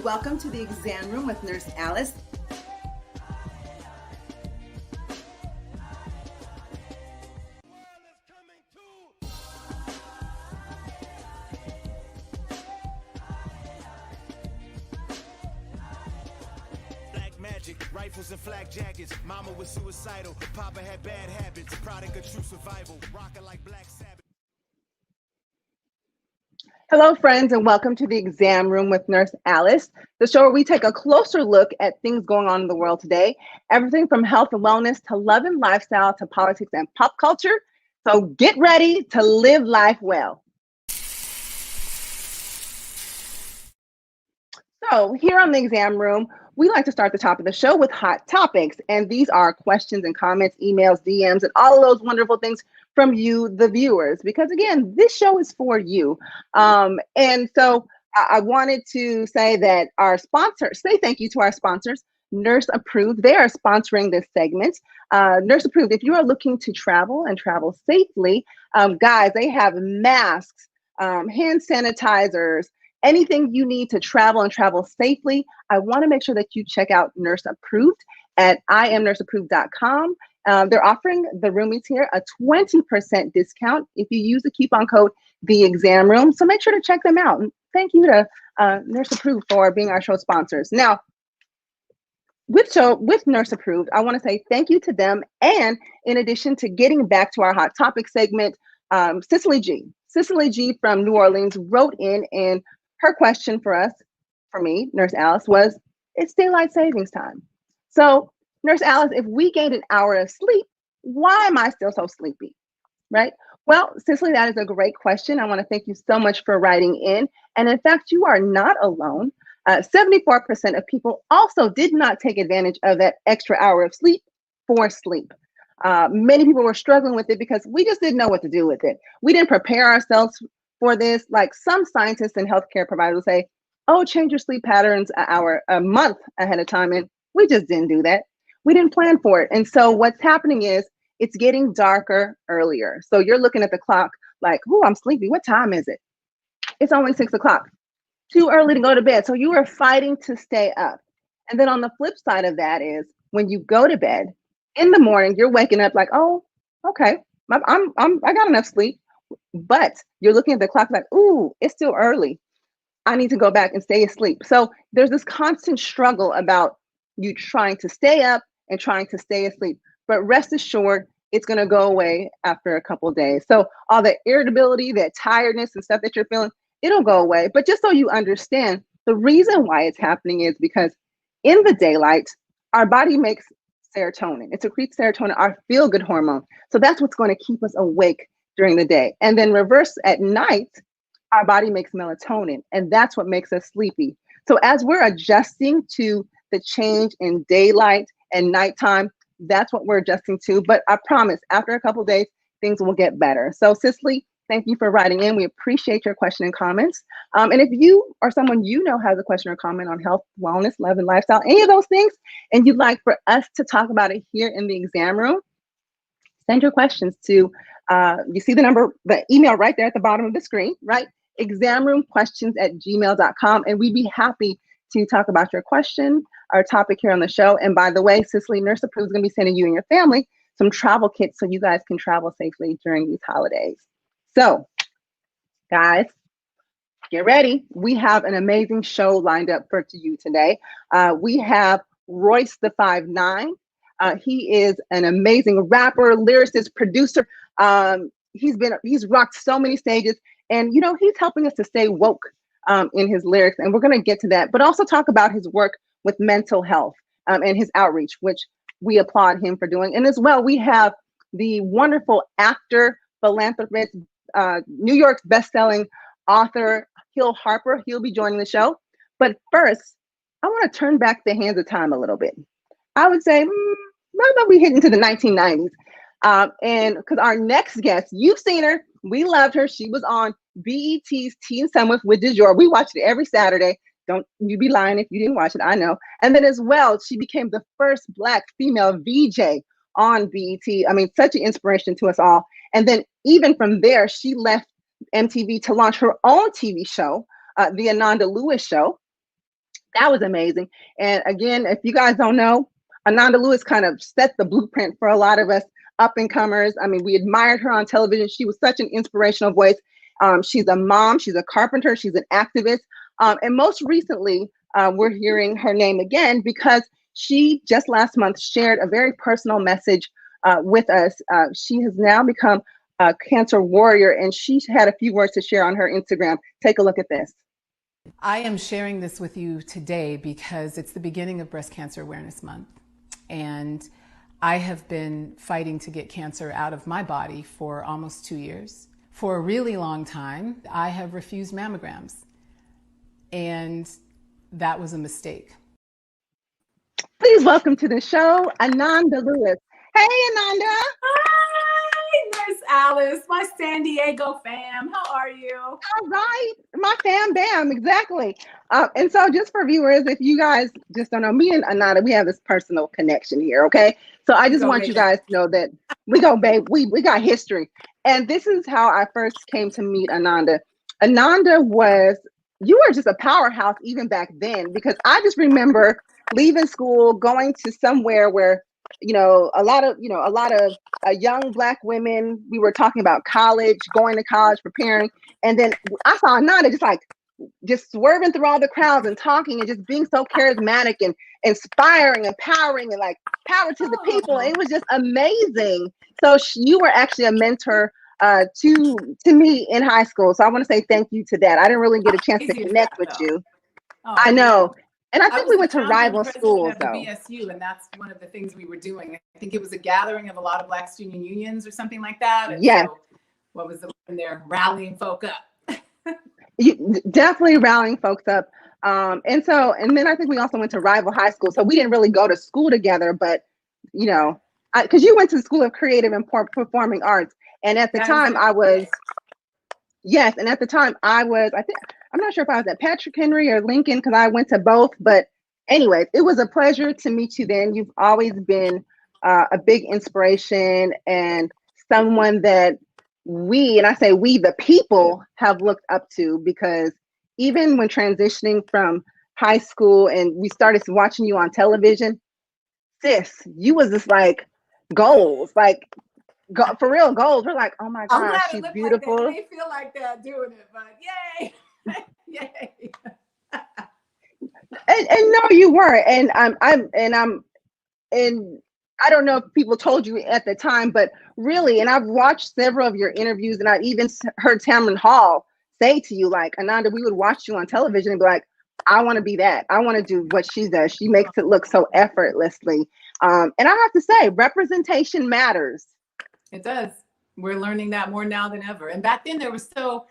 Welcome to the exam room with Nurse Alice. Rifles and flak jackets. Mama was suicidal. Papa had bad habits. Product of true survival. Rockin' like Black Sabbath. Hello, friends, and welcome to the exam room with Nurse Alice, the show where we take a closer look at things going on in the world today. Everything from health and wellness to love and lifestyle to politics and pop culture. So get ready to live life well. So here on the exam room, we like to start the top of the show with hot topics. And these are questions and comments, emails, DMs, and all of those wonderful things from you, the viewers, because again, this show is for you. And so I wanted to say that our sponsors, say thank you to our sponsors, Nurse Approved. They are sponsoring this segment. Nurse Approved, if you are looking to travel and travel safely, guys, they have masks, hand sanitizers, anything you need to travel and travel safely. I want to make sure that you check out Nurse Approved at IamNurseApproved.com. They're offering the roomies here a 20% discount if you use the coupon code The Exam Room. So make sure to check them out. And thank you to Nurse Approved for being our show sponsors. Now, with Nurse Approved, I want to say thank you to them. And in addition to getting back to our hot topic segment, Cicely G from New Orleans wrote in, and her question for me, Nurse Alice, was, it's daylight savings time. So Nurse Alice, if we gained an hour of sleep, why am I still so sleepy, right? Well, Cicely, that is a great question. I want to thank you so much for writing in. And in fact, you are not alone. 74% of people also did not take advantage of that extra hour of sleep for sleep. Many people were struggling with it because we just didn't know what to do with it. We didn't prepare ourselves for this. Like some scientists and healthcare providers will say, oh, change your sleep patterns a month ahead of time. And we just didn't do that. We didn't plan for it. And so what's happening is it's getting darker earlier. So you're looking at the clock like, oh, I'm sleepy. What time is it? It's only 6 o'clock. Too early to go to bed. So you are fighting to stay up. And then on the flip side of that is when you go to bed in the morning, you're waking up like, oh, okay, I got enough sleep. But you're looking at the clock like, ooh, it's still early. I need to go back and stay asleep. So there's this constant struggle about you trying to stay up and trying to stay asleep. But rest assured, it's going to go away after a couple of days. So all the irritability, that tiredness and stuff that you're feeling, it'll go away. But just so you understand, the reason why it's happening is because in the daylight, our body makes serotonin. It secretes serotonin, our feel-good hormone. So that's what's going to keep us awake during the day. And then reverse at night, our body makes melatonin, and that's what makes us sleepy. So as we're adjusting to the change in daylight and nighttime, that's what we're adjusting to. But I promise, after a couple of days, things will get better. So Cicely, thank you for writing in. We appreciate your question and comments. And if you or someone you know has a question or comment on health, wellness, love, and lifestyle, any of those things, and you'd like for us to talk about it here in the exam room, send your questions to, you see the email right there at the bottom of the screen, right? examroomquestions@gmail.com. And we'd be happy to talk about your question, our topic here on the show. And by the way, Cicely, Nurse Approved is going to be sending you and your family some travel kits so you guys can travel safely during these holidays. So, guys, get ready. We have an amazing show lined up for you today. We have Royce the 5'9". He is an amazing rapper, lyricist, producer. He's rocked so many stages, and he's helping us to stay woke in his lyrics, and we're going to get to that, but also talk about his work with mental health and his outreach, which we applaud him for doing. And as well, we have the wonderful actor, philanthropist, New York's bestselling author, Harper. He'll be joining the show. But first, I want to turn back the hands of time a little bit. I would say, maybe we hit into the 1990s. And because our next guest, you've seen her, we loved her. She was on BET's Teen Summit with DeJour. We watched it every Saturday. Don't you be lying if you didn't watch it, I know. And then as well, she became the first Black female VJ on BET. I mean, such an inspiration to us all. And then even from there, she left MTV to launch her own TV show, the Ananda Lewis Show. That was amazing. And again, if you guys don't know, Ananda Lewis kind of set the blueprint for a lot of us up and comers. I mean, we admired her on television. She was such an inspirational voice. She's a mom, she's a carpenter, she's an activist. And most recently, we're hearing her name again because she just last month shared a very personal message with us. She has now become a cancer warrior, and she had a few words to share on her Instagram. Take a look at this. I am sharing this with you today because it's the beginning of Breast Cancer Awareness Month. And I have been fighting to get cancer out of my body for almost 2 years. For a really long time, I have refused mammograms. And that was a mistake. Please welcome to the show, Ananda Lewis. Hey, Ananda. Hi, Nurse Alice, my San Diego fam. How are you? All right, my fam bam, exactly. And so just for viewers, if you guys just don't know, me and Ananda, we have this personal connection here, okay? So I just want you guys to know that we go, babe, we got history. And this is how I first came to meet Ananda. Ananda you were just a powerhouse even back then, because I just remember leaving school, going to somewhere where, a lot of young Black women, we were talking about college, going to college, preparing. And then I saw Ananda just swerving through all the crowds and talking and just being so charismatic and inspiring, empowering, and like power to the people. It was just amazing. So you were actually a mentor to me in high school. So I want to say thank you to that. I didn't really get a chance to connect with you. I know. And I think we went to rival schools, though. BSU, and that's one of the things we were doing. I think it was a gathering of a lot of Black student unions or something like that. And yeah. So what was the one there? Rallying folk up. Definitely rallying folks up. And then I think we also went to rival high school. So we didn't really go to school together, but, because you went to the School of Creative and Performing Arts. And at the time I was, I'm not sure if I was at Patrick Henry or Lincoln, because I went to both. But anyway, it was a pleasure to meet you then. You've always been a big inspiration and someone that and I say we, the people, have looked up to, because even when transitioning from high school and we started watching you on television, sis, you was just like goals, for real goals. We're like, oh my gosh, she's beautiful. Like they feel like that doing it, but yay. Yay. And no, you weren't. And I don't know if people told you at the time, but really, and I've watched several of your interviews, and I've even heard Tamron Hall say to you, like, Ananda, we would watch you on television and be like, I want to be that. I want to do what she does. She makes it look so effortlessly. And I have to say, representation matters. It does. We're learning that more now than ever. And back then there were so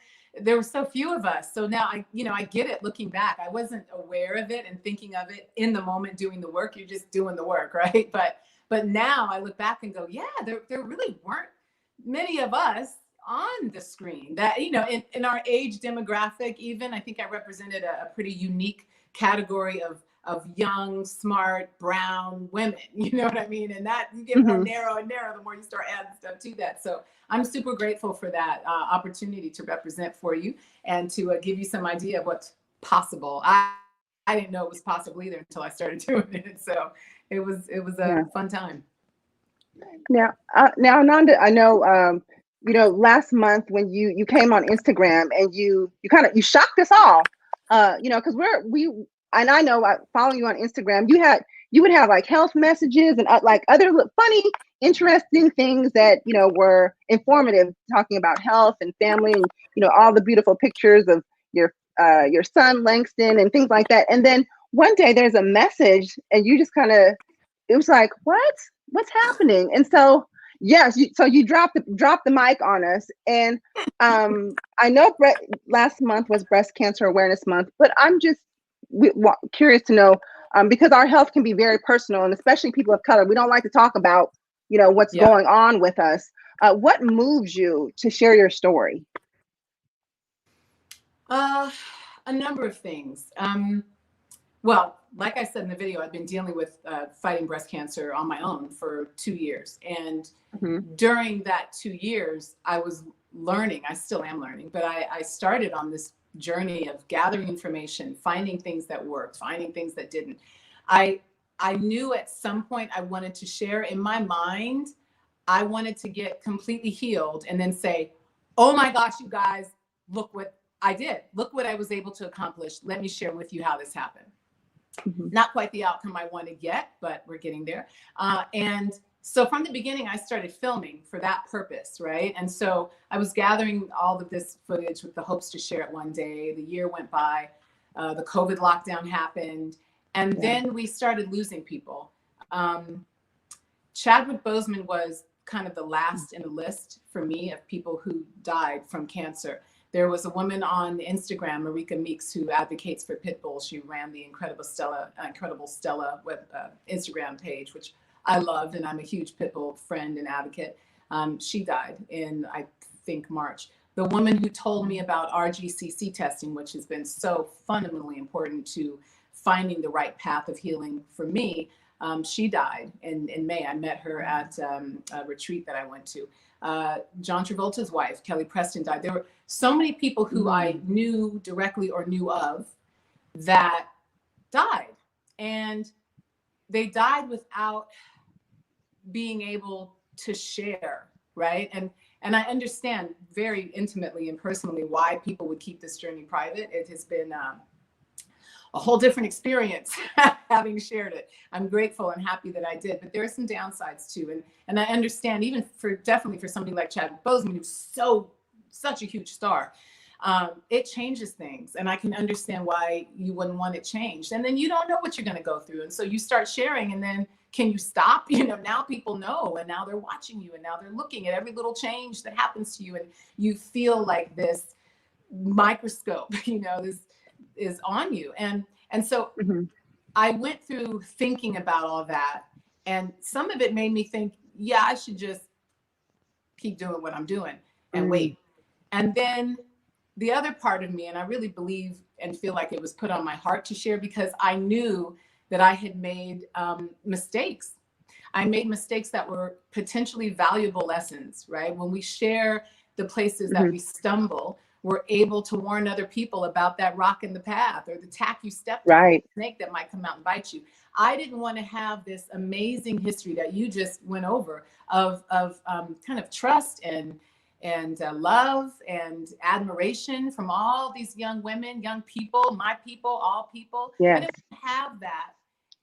few of us. So now I get it looking back. I wasn't aware of it and thinking of it in the moment doing the work. You're just doing the work, right? But now I look back and go, yeah, there really weren't many of us on the screen that, in our age demographic, even. I think I represented a pretty unique category of young, smart, brown women, you know what I mean? And that you get more narrow and narrow the more you start adding stuff to that. So I'm super grateful for that opportunity to represent for you and to give you some idea of what's possible. I didn't know it was possible either until I started doing it. So it was a fun time. Now, Ananda, I know, last month when you came on Instagram and you shocked us all, because and I know following you on Instagram, you would have like health messages and like other funny, interesting things that, were informative, talking about health and family and, all the beautiful pictures of your son, Langston, and things like that. And then one day there's a message and you just it was like, what's happening? And so, yes, you dropped the mic on us. And I know last month was Breast Cancer Awareness Month, but I'm just curious to know, because our health can be very personal, and especially people of color, we don't like to talk about, what's going on with us. What moves you to share your story? A number of things. Well, like I said in the video, I've been dealing with fighting breast cancer on my own for 2 years. And during that 2 years, I was learning, I still am learning, but I started on this journey of gathering information, finding things that worked, finding things that didn't. I knew at some point I wanted to share. In my mind, I wanted to get completely healed and then say, oh my gosh, you guys, look what I did. Look what I was able to accomplish. Let me share with you how this happened. Not quite the outcome I wanted yet, but we're getting there. And so from the beginning, I started filming for that purpose, right? And so I was gathering all of this footage with the hopes to share it one day. The year went by, the COVID lockdown happened, and then we started losing people. Chadwick Boseman was kind of the last in the list for me of people who died from cancer. There was a woman on Instagram, Marika Meeks, who advocates for pit bulls. She ran the Incredible Stella Instagram page, which I loved, and I'm a huge pit bull friend and advocate. She died in, I think, March. The woman who told me about RGCC testing, which has been so fundamentally important to finding the right path of healing for me, she died in May. I met her at a retreat that I went to. John Travolta's wife, Kelly Preston, died. There were so many people who I knew directly or knew of that died. And they died without being able to share, right? And I understand very intimately and personally why people would keep this journey private. It has been a whole different experience having shared it. I'm grateful and happy that I did, but there are some downsides too. And I understand, even definitely for somebody like Chadwick Boseman, who's such a huge star, it changes things. And I can understand why you wouldn't want it changed. And then you don't know what you're going to go through. And so you start sharing, and then can you stop? Now people know, and now they're watching you, and now they're looking at every little change that happens to you. And you feel like this microscope, this is on you. And so I went through thinking about all that, and some of it made me think, yeah, I should just keep doing what I'm doing and wait. And then the other part of me, and I really believe and feel like it was put on my heart to share, because I knew that I had made mistakes. I made mistakes that were potentially valuable lessons, right? When we share the places that we stumble, we're able to warn other people about that rock in the path or the tack you stepped on, the snake that might come out and bite you. I didn't want to have this amazing history that you just went over of kind of trust and love and admiration from all these young women, young people, my people, all people. I didn't have that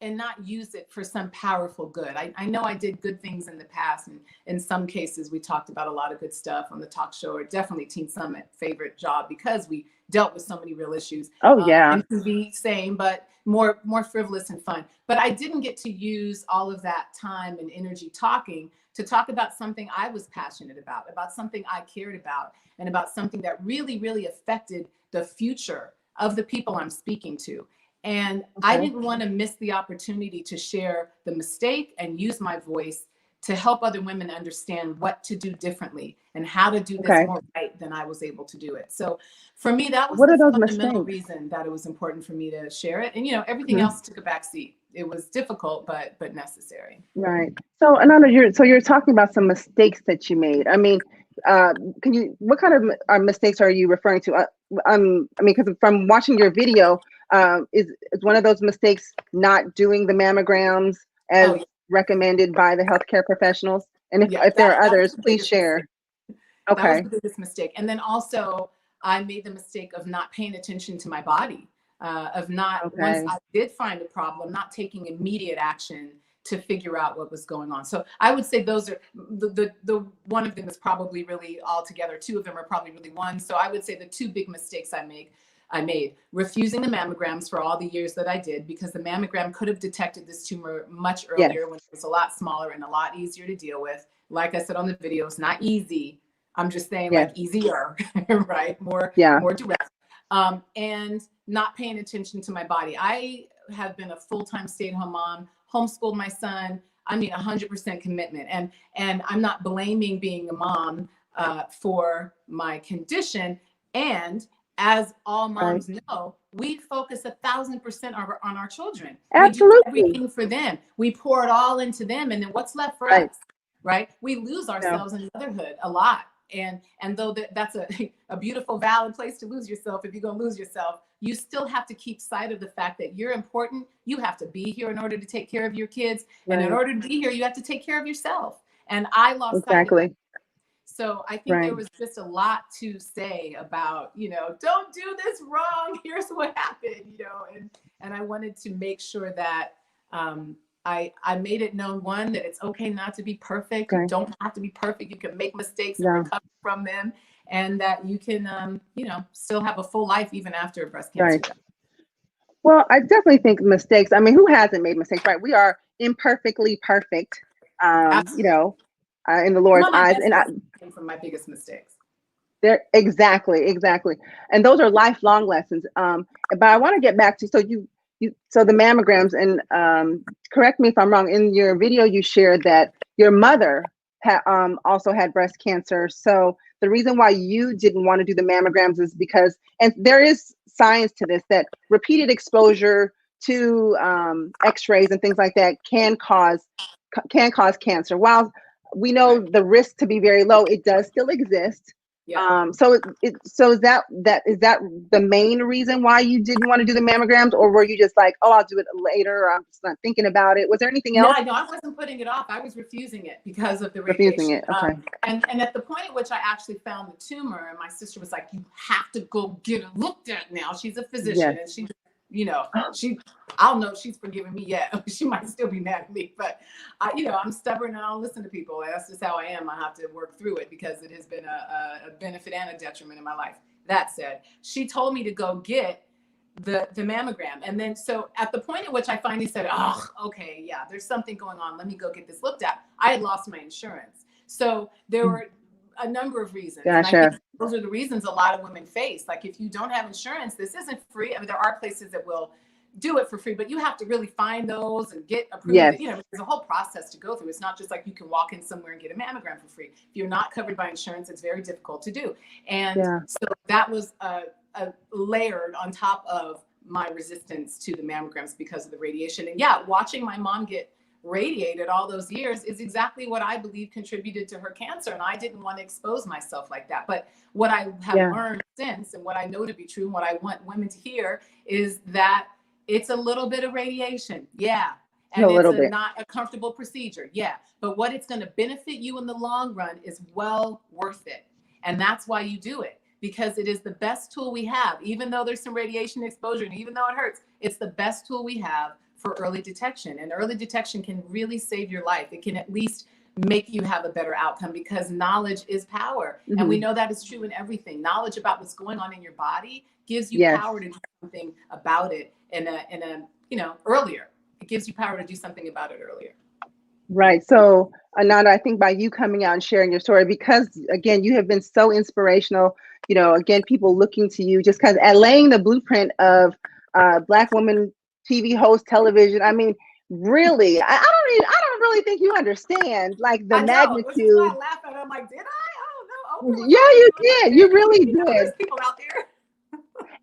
and not use it for some powerful good. I know I did good things in the past, and in some cases we talked about a lot of good stuff on the talk show, or definitely Teen Summit, favorite job, because we dealt with so many real issues. MTV, same, but more frivolous and fun. But I didn't get to use all of that time and energy talking to talk about something I was passionate about something I cared about, and about something that really, really affected the future of the people I'm speaking to. And I didn't want to miss the opportunity to share the mistake and use my voice to help other women understand what to do differently and how to do this more right than I was able to do it. So for me, that was the fundamental reason that it was important for me to share it. And, everything else took a back seat. It was difficult, but necessary. Right. So Ananda, you're talking about some mistakes that you made. I mean, what kind of mistakes are you referring to? Because from watching your video, is one of those mistakes not doing the mammograms as recommended by the healthcare professionals? And if there are others, please share. That was the biggest mistake. And then also, I made the mistake of not paying attention to my body, of not, once I did find a problem, not taking immediate action to figure out what was going on. So I would say those are the one of them is probably really all together. Two of them are probably really one. So I would say the two big mistakes I made refusing the mammograms for all the years that I did, because the mammogram could have detected this tumor much earlier when it was a lot smaller and a lot easier to deal with. Like I said on the video, it's not easy. I'm just saying like easier, right? More direct. And not paying attention to my body. I have been a full-time stay-at-home mom, homeschooled my son. 100% commitment. And I'm not blaming being a mom for my condition. And as all moms know, we focus 1,000% on our children. Absolutely. We do everything for them. We pour it all into them. And then what's left for us, right? We lose ourselves in motherhood a lot. And though that's a beautiful, valid place to lose yourself, if you're going to lose yourself, you still have to keep sight of the fact that you're important. You have to be here in order to take care of your kids. Right. And in order to be here, you have to take care of yourself. And I lost sight of that. So I think there was just a lot to say about, don't do this wrong. Here's what happened, and I wanted to make sure that I made it known, one, that it's okay not to be perfect. You don't have to be perfect. You can make mistakes and recover from them, and that you can, still have a full life even after breast cancer. Right. Well, I definitely think mistakes. I mean, who hasn't made mistakes, right? We are imperfectly perfect, in the Lord's eyes. And from my biggest mistakes. There, exactly. And those are lifelong lessons. But I want to get back to, so the mammograms, and correct me if I'm wrong, in your video you shared that your mother also had breast cancer. So the reason why you didn't want to do the mammograms is because, and there is science to this, that repeated exposure to x-rays and things like that can cause cancer. While we know the risk to be very low, it does still exist. Yeah. So is that the main reason why you didn't want to do the mammograms, or were you just like, oh, I'll do it later, or I'm just not thinking about it? Was there anything else? No, I wasn't putting it off. I was refusing it because of the radiation. Refusing it. Okay. And at the point at which I actually found the tumor, and my sister was like, you have to go get it looked at now. She's a physician, and she, I don't know if she's forgiven me yet. She might still be mad at me, but I'm stubborn and I don't listen to people. That's just how I am. I have to work through it because it has been a benefit and a detriment in my life. That said, she told me to go get the mammogram. And then, so at the point at which I finally said, oh, okay, yeah, there's something going on. Let me go get this looked at. I had lost my insurance. So there were a number of reasons. Gotcha. And I think those are the reasons a lot of women face. Like, if you don't have insurance, this isn't free. I mean, there are places that will do it for free, but you have to really find those and get approved. Yes. There's a whole process to go through. It's not just like you can walk in somewhere and get a mammogram for free. If you're not covered by insurance, it's very difficult to do. And so that was layered on top of my resistance to the mammograms because of the radiation. And watching my mom get radiated all those years is exactly what I believe contributed to her cancer. And I didn't want to expose myself like that. But what I have learned since, and what I know to be true, and what I want women to hear, is that it's a little bit of radiation. Yeah. And it's not a comfortable procedure. Yeah. But what it's going to benefit you in the long run is well worth it. And that's why you do it, because it is the best tool we have. Even though there's some radiation exposure and even though it hurts, it's the best tool we have for early detection. And early detection can really save your life. It can at least make you have a better outcome, because knowledge is power. Mm-hmm. And we know that is true in everything. Knowledge about what's going on in your body gives you power to do something about it earlier. It gives you power to do something about it earlier. Right. So Ananda, I think by you coming out and sharing your story, because again, you have been so inspirational, again, people looking to you just because laying the blueprint of Black women TV host television. I mean, really, I don't really think you understand like the magnitude. Which is why I laugh at it. I'm like, did I? I don't know. Yeah, you did. You really did. There's people out there.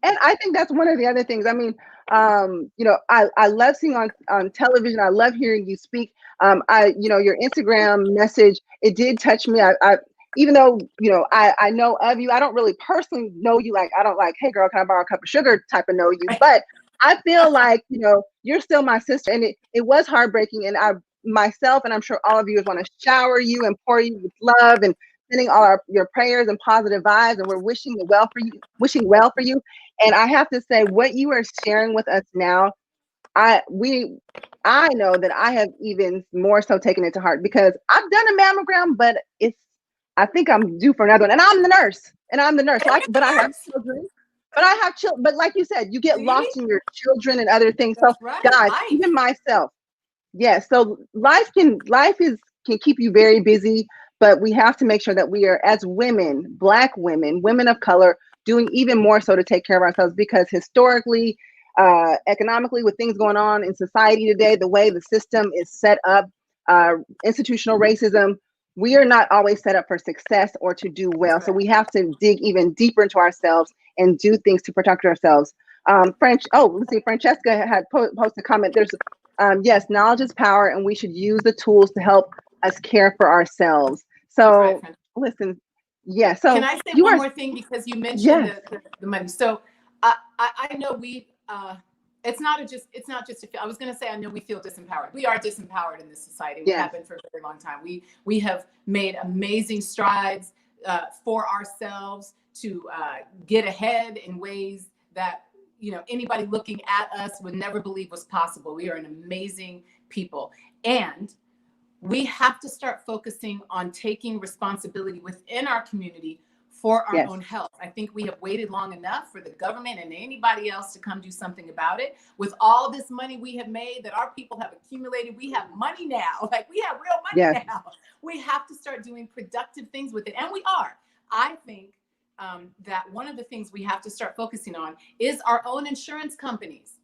And I think that's one of the other things. I mean, I love seeing on television. I love hearing you speak. Your Instagram message, it did touch me. I even though, I know of you, I don't really personally know you. Like, I don't like, hey girl, can I borrow a cup of sugar type of know you, but I feel like, you're still my sister, and it was heartbreaking. And I myself, and I'm sure all of you want to shower you and pour you with love and sending all your prayers and positive vibes, and we're wishing well for you. And I have to say, what you are sharing with us now, I know that I have even more so taken it to heart, because I've done a mammogram, but I think I'm due for another one. And I'm the nurse. But I have children. But like you said, you get lost in your children and other things. That's so right. guys, even myself. So life can keep you very busy, but we have to make sure that we are, as women, Black women, women of color, doing even more so to take care of ourselves, because historically, economically, with things going on in society today, the way the system is set up, institutional racism, we are not always set up for success or to do well. So we have to dig even deeper into ourselves and do things to protect ourselves. Francesca had posted a comment. There's, yes, knowledge is power, and we should use the tools to help us care for ourselves. So listen, Yeah. So can I say you one are, more thing, because you mentioned yes, the money. So I know it's not just I was going to say, I know we feel disempowered. We are disempowered in this society. We yes, have been for a very long time. We have made amazing strides for ourselves to get ahead in ways that, you know, anybody looking at us would never believe was possible. We are an amazing people, and we have to start focusing on taking responsibility within our community for our yes, own health. I think we have waited long enough for the government and anybody else to come do something about it. With all this money we have made, that our people have accumulated, we have money now. Like, we have real money yes, now. We have to start doing productive things with it. And we are. I think that one of the things we have to start focusing on is our own insurance companies.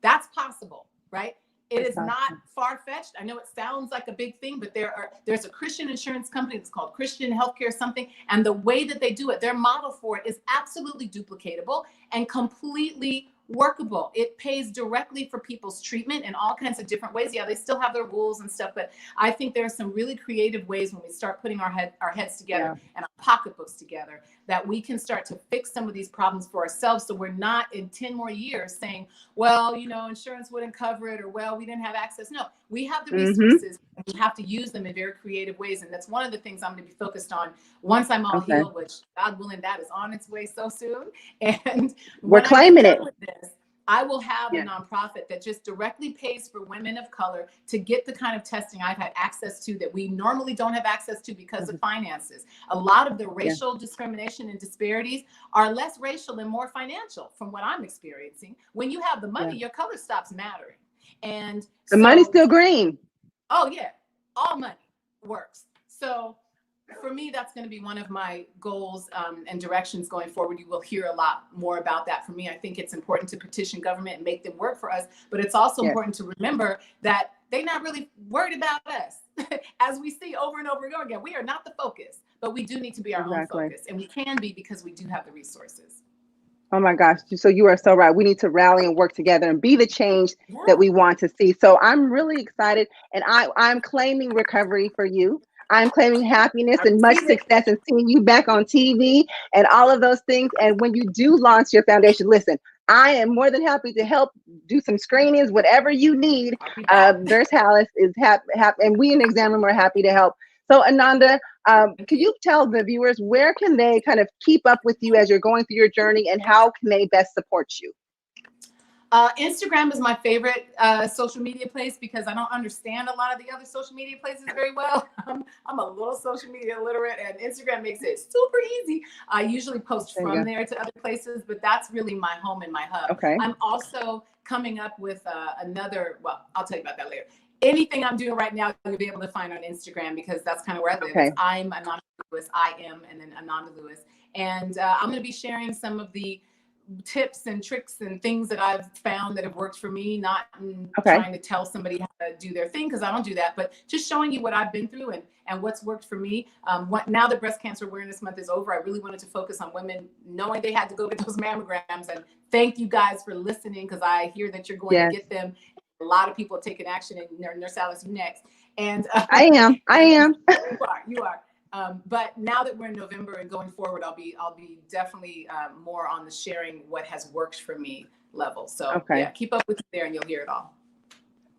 That's possible, right? It is not far-fetched. I know it sounds like a big thing, but there's a Christian insurance company that's called Christian Healthcare something, and the way that they do it, their model for it is absolutely duplicatable and completely workable. It pays directly for people's treatment in all kinds of different ways. Yeah, they still have their rules and stuff, but I think there are some really creative ways when we start putting our heads together and our pocketbooks together, that we can start to fix some of these problems for ourselves, so we're not in 10 more years saying, well, you know, insurance wouldn't cover it, or, well, we didn't have access. No, we have the resources, and we have to use them in very creative ways. And that's one of the things I'm going to be focused on once I'm all healed, which, God willing, that is on its way so soon. And we're when I get claiming it. done with this, I will have a nonprofit that just directly pays for women of color to get the kind of testing I've had access to that we normally don't have access to because of finances. A lot of the racial discrimination and disparities are less racial and more financial, from what I'm experiencing. When you have the money, your color stops mattering. And The money's still green. Oh yeah, all money works. So for me, that's going to be one of my goals and directions going forward. You will hear a lot more about that from me. I think it's important to petition government and make them work for us, but it's also important to remember that they're not really worried about us. As we see over and over again, we are not the focus, but we do need to be our own focus, and we can be, because we do have the resources. Oh my gosh. So you are so right. We need to rally and work together and be the change that we want to see. So I'm really excited, and I'm claiming recovery for you. I'm claiming happiness and much success, and seeing you back on TV and all of those things. And when you do launch your foundation, listen, I am more than happy to help do some screenings, whatever you need. There's Hallis is and we in the exam room are happy to help. So Ananda, could you tell the viewers, where can they kind of keep up with you as you're going through your journey, and how can they best support you? Instagram is my favorite social media place, because I don't understand a lot of the other social media places very well. I'm a little social media illiterate, and Instagram makes it super easy. I usually post from there to other places, but that's really my home and my hub. I'm also coming up with another, well, I'll tell you about that later. Anything I'm doing right now, you'll be able to find on Instagram, because that's kind of where I live. I'm Ananda Lewis, and then Ananda Lewis. And I'm going to be sharing some of the tips and tricks and things that I've found that have worked for me, not trying to tell somebody how to do their thing, because I don't do that, but just showing you what I've been through and what's worked for me. Now that Breast Cancer Awareness Month is over, I really wanted to focus on women knowing they had to go get those mammograms. And thank you guys for listening, because I hear that you're going to get them. A lot of people have taken action, and Nurse Alice, you next. And I am. You are. But now that we're in November and going forward, I'll be definitely more on the sharing what has worked for me level. So yeah, keep up with me there, and you'll hear it all.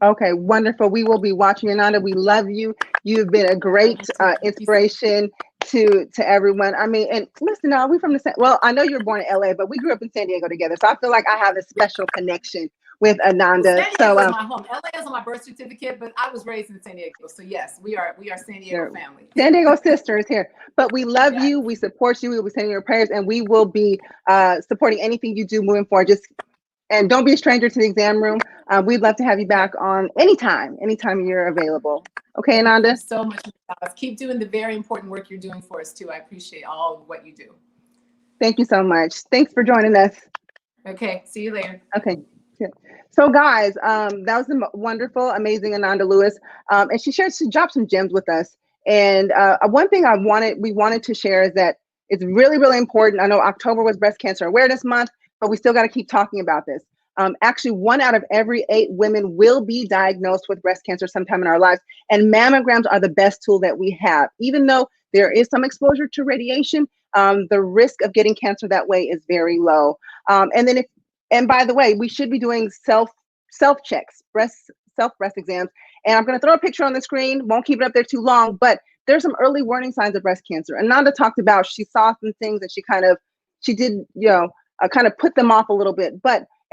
Okay, wonderful. We will be watching, Ananda. We love you. You've been a great inspiration to everyone. I mean, and listen, are we from the same? Well, I know you were born in LA, but we grew up in San Diego together. So I feel like I have a special connection with Ananda. Well, San Diego is my home. LA is on my birth certificate, but I was raised in San Diego. So yes, we are San Diego family. San Diego sisters here. But we love you. We support you. We will be sending your prayers, and we will be supporting anything you do moving forward. And don't be a stranger to the exam room. We'd love to have you back on anytime you're available. Okay, Ananda? Thank you so much, Alice. Keep doing the very important work you're doing for us too. I appreciate all of what you do. Thank you so much. Thanks for joining us. Okay, see you later. Okay. So guys, that was the wonderful, amazing Ananda Lewis. And she dropped some gems with us. And one thing we wanted to share is that it's really, really important. I know October was Breast Cancer Awareness Month, but we still got to keep talking about this. Actually, 1 out of every 8 women will be diagnosed with breast cancer sometime in our lives. And mammograms are the best tool that we have. Even though there is some exposure to radiation, the risk of getting cancer that way is very low. And by the way, we should be doing self checks, self breast exams. And I'm going to throw a picture on the screen. Won't keep it up there too long, but there's some early warning signs of breast cancer. Ananda talked about she saw some things and she did, kind of put them off a little bit.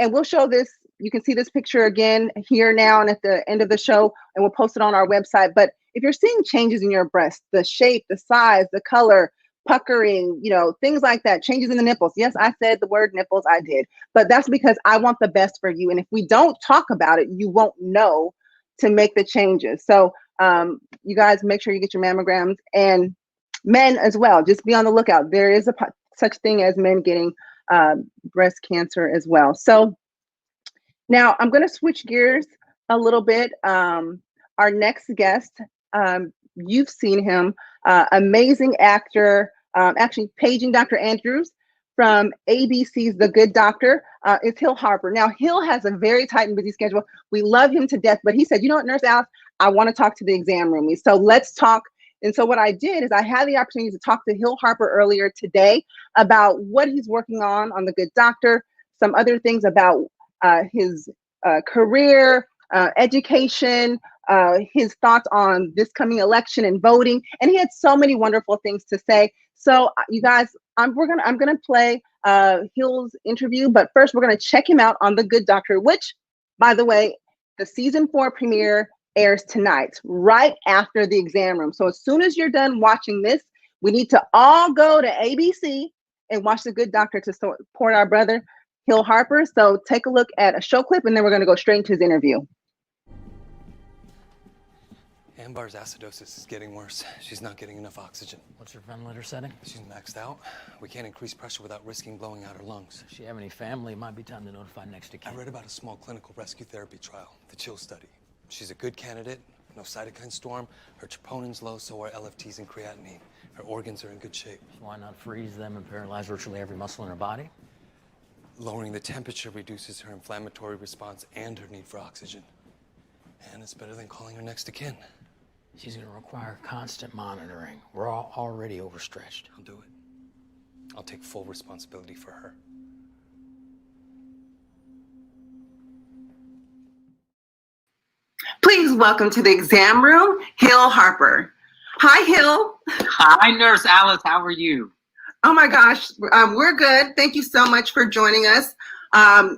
And we'll show this. You can see this picture again here now and at the end of the show, and we'll post it on our website. But if you're seeing changes in your breast, the shape, the size, the color, puckering, things like that, changes in the nipples. Yes, I said the word nipples, I did. But that's because I want the best for you. And if we don't talk about it, you won't know to make the changes. So you guys make sure you get your mammograms, and men as well. Just be on the lookout. There is such thing as men getting breast cancer as well. So now I'm going to switch gears a little bit. Our next guest, you've seen him, amazing actor, actually paging Dr. Andrews from ABC's The Good Doctor, is Hill Harper. Now, Hill has a very tight and busy schedule. We love him to death, but he said, you know what, Nurse Alice, I want to talk to the exam room. So let's talk. And so what I did is I had the opportunity to talk to Hill Harper earlier today about what he's working on The Good Doctor, some other things about his career, education, his thoughts on this coming election and voting. And he had so many wonderful things to say. So you guys, I'm gonna play Hill's interview, but first we're gonna check him out on The Good Doctor, which, by the way, the season 4 premiere airs tonight, right after the exam room. So as soon as you're done watching this, we need to all go to ABC and watch The Good Doctor to support our brother, Hill Harper. So take a look at a show clip, and then we're going to go straight into his interview. Ambar's acidosis is getting worse. She's not getting enough oxygen. What's her ventilator setting? She's maxed out. We can't increase pressure without risking blowing out her lungs. Does she have any family? It might be time to notify next of kin. I read about a small clinical rescue therapy trial, the CHILL study. She's a good candidate, no cytokine storm. Her troponin's low, so are LFTs and creatinine. Her organs are in good shape. So why not freeze them and paralyze virtually every muscle in her body? Lowering the temperature reduces her inflammatory response and her need for oxygen. And it's better than calling her next of kin. She's going to require constant monitoring. We're all already overstretched. I'll do it. I'll take full responsibility for her. Please welcome to the exam room, Hill Harper. Hi, Hill. Hi, Nurse Alice. How are you? Oh my gosh, we're good. Thank you so much for joining us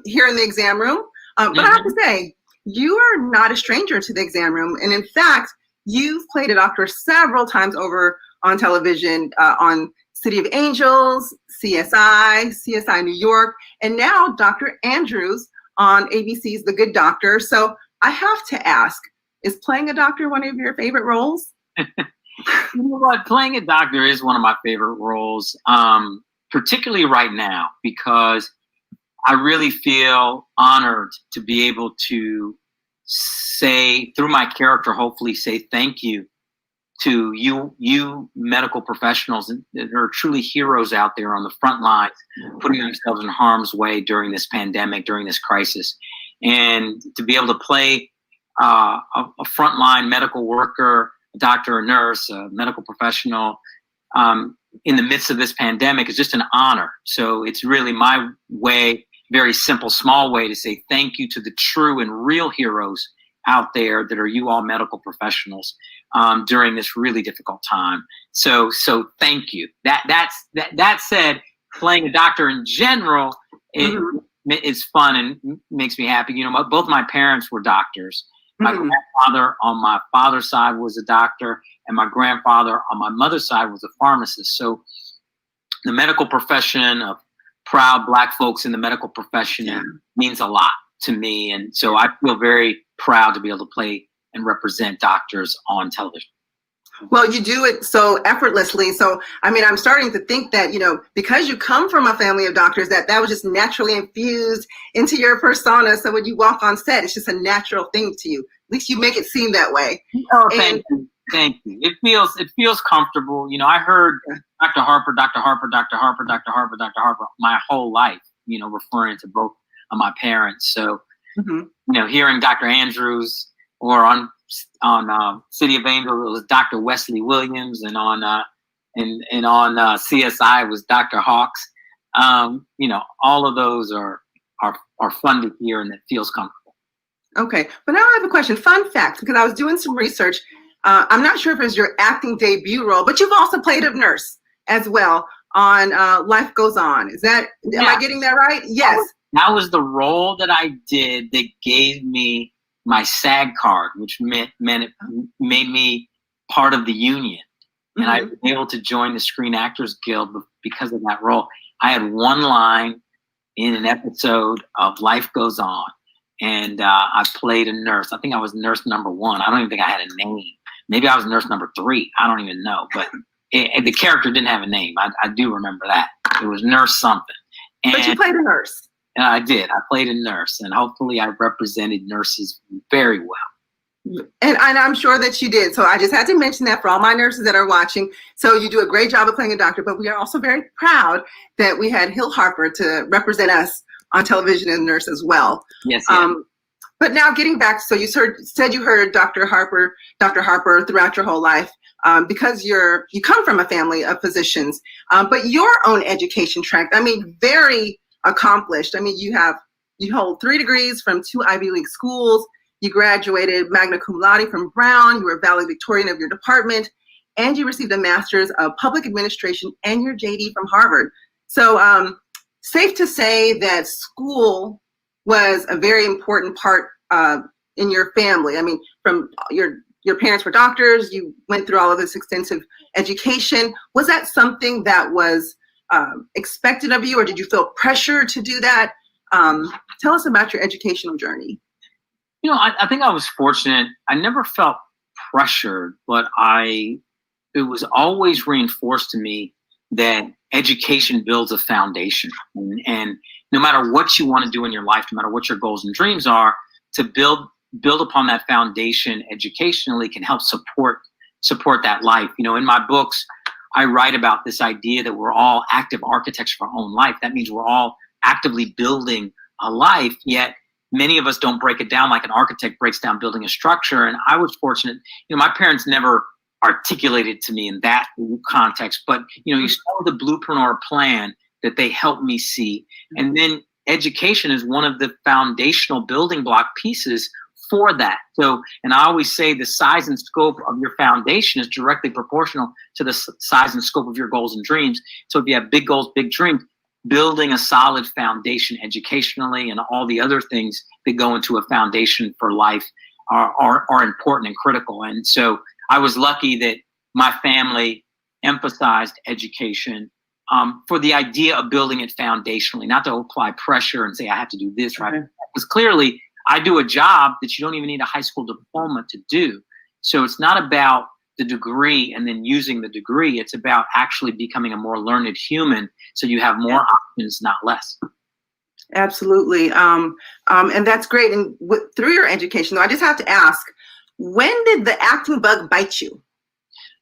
here in the exam room. But I have to say, you are not a stranger to the exam room. And in fact, you've played a doctor several times over on television, on City of Angels, CSI New York, and now Dr. Andrews on ABC's The Good Doctor. So I have to ask, is playing a doctor one of your favorite roles? You know what? Playing a doctor is one of my favorite roles, particularly right now, because I really feel honored to be able to say, through my character, hopefully say thank you to you medical professionals that are truly heroes out there on the front lines, putting themselves in harm's way during this pandemic, during this crisis. And to be able to play a frontline medical worker, a doctor, a nurse, a medical professional in the midst of this pandemic is just an honor. So it's really my way, very simple, small way to say thank you to the true and real heroes out there that are you all medical professionals during this really difficult time. So thank you. That said, playing a doctor in general is fun and makes me happy. You know, both my parents were doctors. My grandfather on my father's side was a doctor, and my grandfather on my mother's side was a pharmacist. So the medical profession of proud Black folks in the medical profession means a lot to me. And so I feel very proud to be able to play and represent doctors on television. Well, you do it so effortlessly. So, I mean, I'm starting to think that, you know, because you come from a family of doctors, that was just naturally infused into your persona. So when you walk on set, it's just a natural thing to you. At least you make it seem that way. Oh, thank you. Thank you. It feels comfortable. You know, I heard Dr. Harper my whole life, you know, referring to both of my parents. So, you know, hearing Dr. Andrews or on City of Angels, it was Dr. Wesley Williams, and on and on CSI was Dr. Hawks. All of those are fun to hear, and it feels comfortable. Okay, but now I have a question. Fun fact, because I was doing some research. I'm not sure if it's your acting debut role, but you've also played a nurse as well on Life Goes On. Am I getting that right? Yes. That was the role that I did that gave me my SAG card, which meant it made me part of the union. And I was able to join the Screen Actors Guild because of that role. I had one line in an episode of Life Goes On, and I played a nurse. I think I was nurse number 1. I don't even think I had a name. Maybe I was nurse number 3. I don't even know. But the character didn't have a name. I do remember that. It was nurse something. But you played a nurse. And I did. I played a nurse, and hopefully I represented nurses very well. And I'm sure that you did. So I just had to mention that for all my nurses that are watching. So you do a great job of playing a doctor, but we are also very proud that we had Harper to represent us on television as a nurse as well. Yes. But now getting back, so you said you heard Dr. Harper throughout your whole life because you come from a family of physicians, but your own education track, very accomplished. You hold 3 degrees from 2 Ivy League schools. You graduated magna cum laude from Brown. You were valedictorian of your department, and you received a master's of public administration and your JD from Harvard. So safe to say that school was a very important part in your family. From your parents were doctors. You went through all of this extensive education. Was that something that was expected of you, or did you feel pressure to do that? Tell us about your educational journey. I think I was fortunate. I never felt pressured, but it was always reinforced to me that education builds a foundation. And no matter what you want to do in your life, no matter what your goals and dreams are, to build upon that foundation educationally can help support that life. In my books, I write about this idea that we're all active architects of our own life. That means we're all actively building a life, yet many of us don't break it down like an architect breaks down building a structure. And I was fortunate, my parents never articulated to me in that context, but you start with a blueprint or a plan that they helped me see. And then education is one of the foundational building block pieces for that. So, and I always say the size and scope of your foundation is directly proportional to the size and scope of your goals and dreams. So if you have big goals, big dreams, building a solid foundation educationally and all the other things that go into a foundation for life are important and critical. And so I was lucky that my family emphasized education for the idea of building it foundationally, not to apply pressure and say I have to do this, right? Because clearly I do a job that you don't even need a high school diploma to do. So it's not about the degree and then using the degree. It's about actually becoming a more learned human, so you have more options, not less. Absolutely. And that's great. And through your education, though, I just have to ask, when did the acting bug bite you?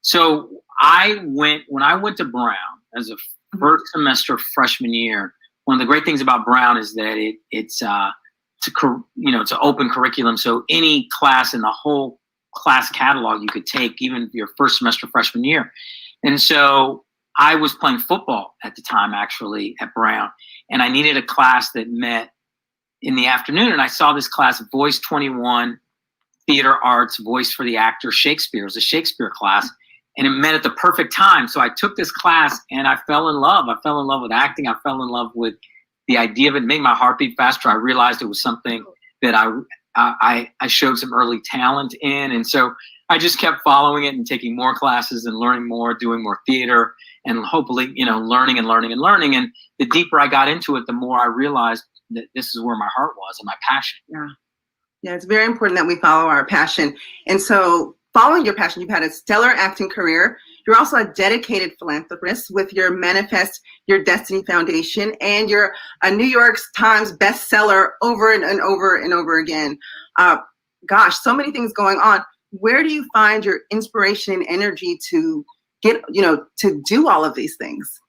So when I went to Brown as a first semester freshman year, one of the great things about Brown is that it's an open curriculum. So any class in the whole class catalog you could take, even your first semester freshman year. And so I was playing football at the time, actually, at Brown, and I needed a class that met in the afternoon. And I saw this class, Voice 21, Theater Arts, Voice for the Actor, Shakespeare. It was a Shakespeare class, and it met at the perfect time. So I took this class, and I fell in love. I fell in love with acting. I fell in love with the idea of it, made my heart beat faster. I realized it was something that I showed some early talent in. And so I just kept following it and taking more classes and learning more, doing more theater, and hopefully, learning and learning and learning. And the deeper I got into it, the more I realized that this is where my heart was and my passion. Yeah, it's very important that we follow our passion. And so following your passion, you've had a stellar acting career. You're also a dedicated philanthropist with your Manifest Your Destiny Foundation, and you're a New York Times bestseller over and over and over again. Gosh, so many things going on. Where do you find your inspiration and energy to get, to do all of these things?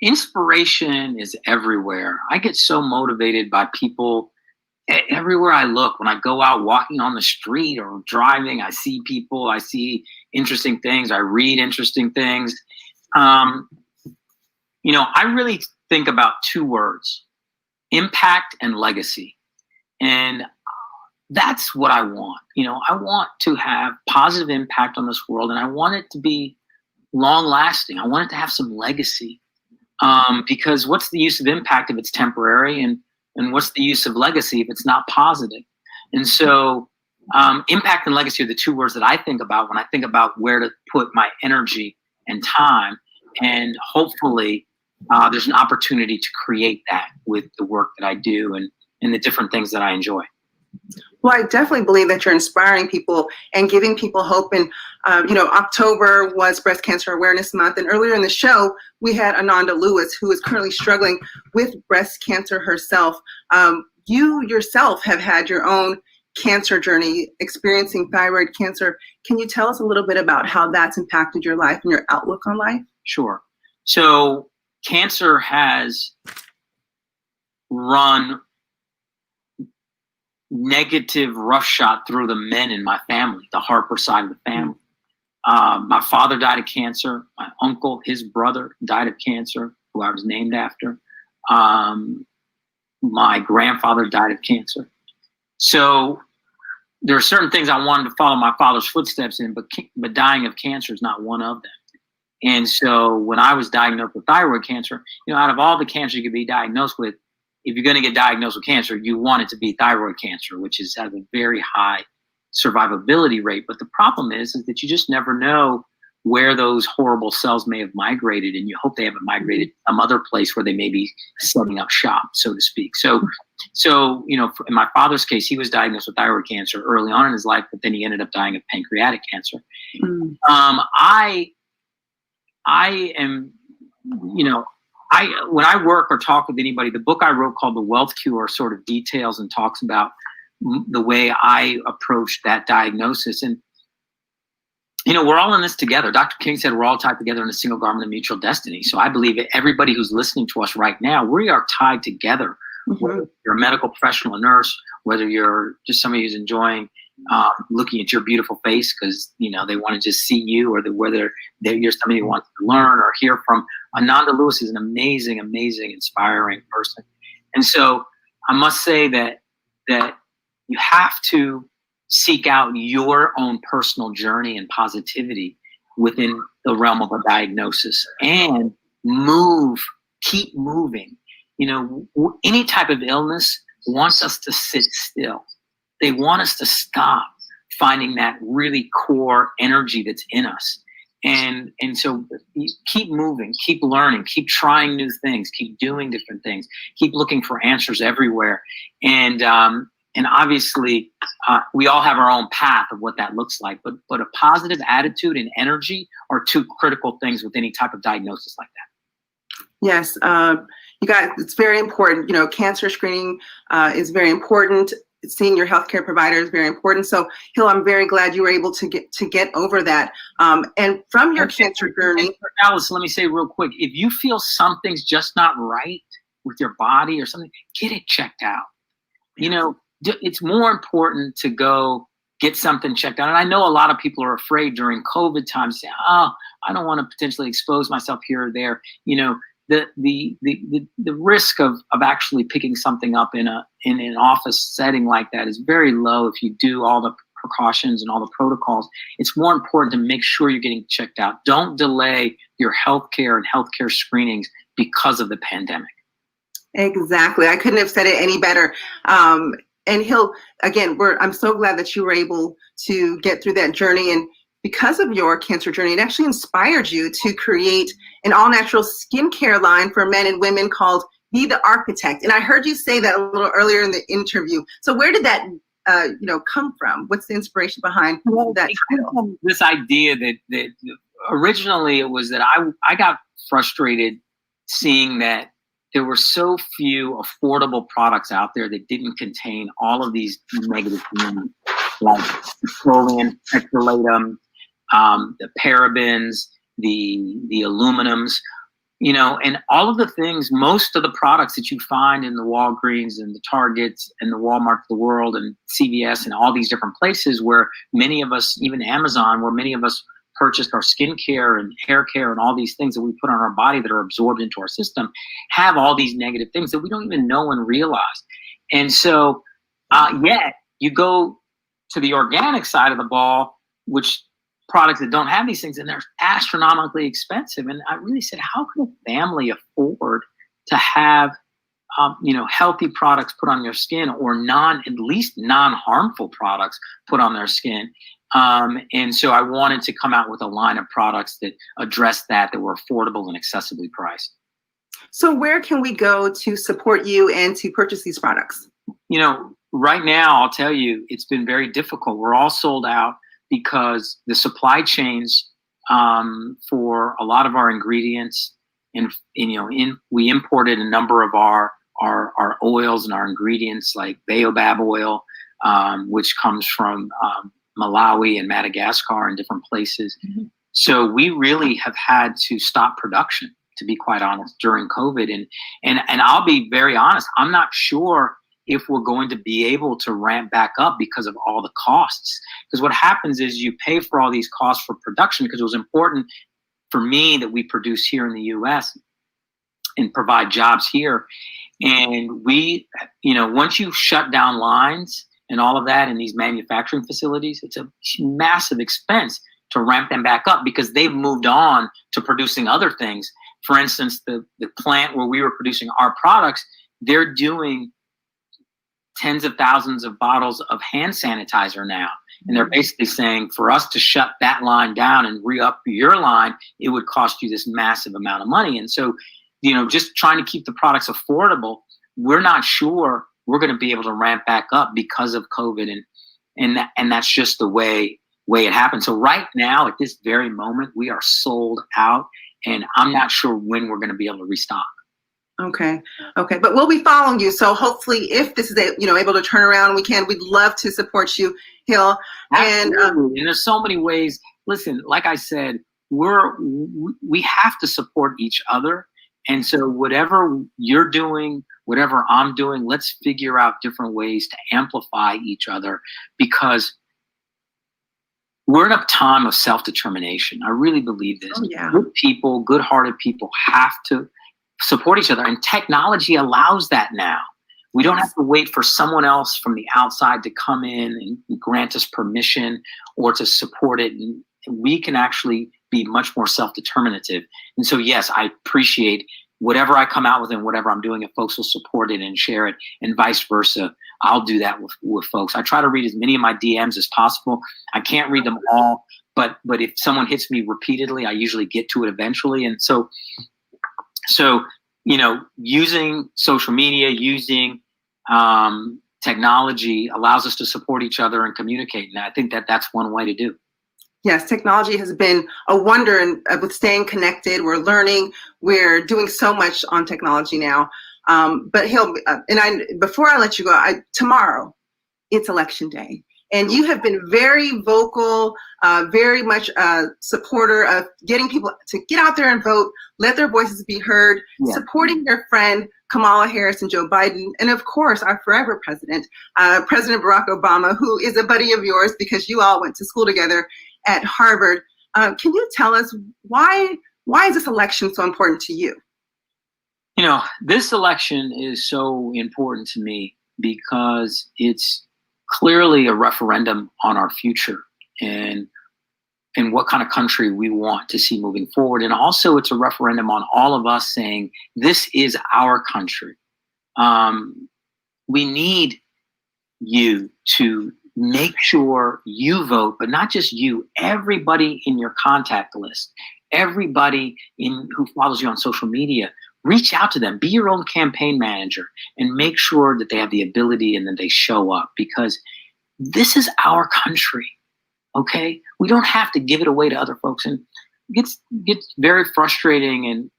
Inspiration is everywhere. I get so motivated by people everywhere I look. When I go out walking on the street or driving, I see people, I see interesting things. I read interesting things. I really think about two words: impact and legacy. And that's what I want. I want to have positive impact on this world, and I want it to be long lasting. I want it to have some legacy. Because what's the use of impact if it's temporary? And what's the use of legacy if it's not positive? And so impact and legacy are the two words that I think about when I think about where to put my energy and time. And hopefully there's an opportunity to create that with the work that I do and the different things that I enjoy. Well, I definitely believe that you're inspiring people and giving people hope. And, October was Breast Cancer Awareness Month. And earlier in the show, we had Ananda Lewis, who is currently struggling with breast cancer herself. You yourself have had your own cancer journey, experiencing thyroid cancer. Can you tell us a little bit about how that's impacted your life and your outlook on life? Sure. So cancer has run negative roughshod through the men in my family, the Harper side of the family. My father died of cancer. My uncle, his brother, died of cancer, who I was named after. My grandfather died of cancer. So there are certain things I wanted to follow my father's footsteps in, but dying of cancer is not one of them. And so when I was diagnosed with thyroid cancer, out of all the cancer you could be diagnosed with, if you're going to get diagnosed with cancer, you want it to be thyroid cancer, which has a very high survivability rate. But the problem is that you just never know where those horrible cells may have migrated, and you hope they haven't migrated some other place where they may be setting up shop, so to speak. So in my father's case, he was diagnosed with thyroid cancer early on in his life, but then he ended up dying of pancreatic cancer. I am, when I work or talk with anybody, the book I wrote called The Wealth Cure sort of details and talks about the way I approached that diagnosis. And, we're all in this together. Dr. King said we're all tied together in a single garment of mutual destiny. So I believe that everybody who's listening to us right now, we are tied together. Mm-hmm. Whether you're a medical professional, a nurse, whether you're just somebody who's enjoying looking at your beautiful face because they want to just see you, or whether you're somebody who wants to learn or hear from. Ananda Lewis is an amazing, inspiring person. And so I must say that you have to seek out your own personal journey and positivity within the realm of a diagnosis and keep moving. Any type of illness wants us to sit still. They want us to stop finding that really core energy that's in us. And so keep moving, keep learning, keep trying new things, keep doing different things, keep looking for answers everywhere. And obviously, we all have our own path of what that looks like. But a positive attitude and energy are two critical things with any type of diagnosis like that. Yes, you guys, it's very important. Cancer screening is very important. Seeing your healthcare provider is very important. So, Hill, I'm very glad you were able to get over that. And from your cancer journey, Alice, let me say real quick: if you feel something's just not right with your body or something, get it checked out. It's more important to go get something checked out. And I know a lot of people are afraid during COVID times, say, "Oh, I don't want to potentially expose myself here or there." The risk of actually picking something up in an office setting like that is very low if you do all the precautions and all the protocols. It's more important to make sure you're getting checked out. Don't delay your healthcare and healthcare screenings because of the pandemic. Exactly. I couldn't have said it any better. And Hill, again, I'm so glad that you were able to get through that journey. And because of your cancer journey, it actually inspired you to create an all-natural skincare line for men and women called Be the Architect. And I heard you say that a little earlier in the interview. So where did that come from? What's the inspiration behind that title? This idea that originally it was that I got frustrated seeing that there were so few affordable products out there that didn't contain all of these negative things, like petroleum, petrolatum, the parabens, the aluminums, and all of the things, most of the products that you find in the Walgreens and the Targets and the Walmart of the world and CVS and all these different places where many of us, even Amazon, where many of us purchased, our skincare and hair care and all these things that we put on our body that are absorbed into our system, have all these negative things that we don't even know and realize. And so, yet you go to the organic side of the ball, which products that don't have these things, and they're astronomically expensive. And I really said, how can a family afford to have healthy products put on your skin, or at least non-harmful products put on their skin? And so I wanted to come out with a line of products that address that were affordable and accessibly priced. So where can we go to support you and to purchase these products? Right now, I'll tell you, it's been very difficult. We're all sold out because the supply chains for a lot of our ingredients, and we imported a number of our oils and our ingredients, like baobab oil, which comes from Malawi and Madagascar and different places. Mm-hmm. So we really have had to stop production, to be quite honest, during COVID. And I'll be very honest, I'm not sure if we're going to be able to ramp back up because of all the costs. Because what happens is you pay for all these costs for production, because it was important for me that we produce here in the US and provide jobs here. And we, once you shut down lines and all of that in these manufacturing facilities, it's a massive expense to ramp them back up, because they've moved on to producing other things. For instance, the plant where we were producing our products, they're doing tens of thousands of bottles of hand sanitizer now. And they're basically saying, for us to shut that line down and re-up your line, it would cost you this massive amount of money. And so, just trying to keep the products affordable, we're not sure we're going to be able to ramp back up because of COVID. And that's just the way it happened. So right now, at this very moment, we are sold out, and I'm not sure when we're going to be able to restock. Okay. But we'll be following you. So hopefully, if this is able to turn around, we'd love to support you, Hill. Absolutely. And there's so many ways. Listen, like I said, we have to support each other. And so whatever you're doing, whatever I'm doing, let's figure out different ways to amplify each other, because we're in a time of self-determination. I really believe this. Oh, yeah. Good people, good-hearted people have to support each other. And technology allows that now. We don't have to wait for someone else from the outside to come in and grant us permission or to support it. And we can actually be much more self-determinative. And so, yes, I appreciate whatever I come out with and whatever I'm doing, if folks will support it and share it, and vice versa. I'll do that with folks. I try to read as many of my DMs as possible. I can't read them all, but if someone hits me repeatedly, I usually get to it eventually. And so, using social media, using technology allows us to support each other and communicate. And I think that's one way to do. Yes, technology has been a wonder with staying connected. We're learning. We're doing so much on technology now. But Hill, before I let you go, tomorrow, it's election day. And you have been very vocal, very much a supporter of getting people to get out there and vote, let their voices be heard, supporting your friend Kamala Harris and Joe Biden, and of course, our forever president, President Barack Obama, who is a buddy of yours because you all went to school together at Harvard. Can you tell us why is this election so important to you? This election is so important to me because it's clearly a referendum on our future and what kind of country we want to see moving forward. And also it's a referendum on all of us saying, this is our country. We need you to make sure you vote, but not just you, everybody in your contact list, everybody who follows you on social media. Reach out to them, be your own campaign manager, and make sure that they have the ability and that they show up, because this is our country, okay? We don't have to give it away to other folks. And it gets very frustrating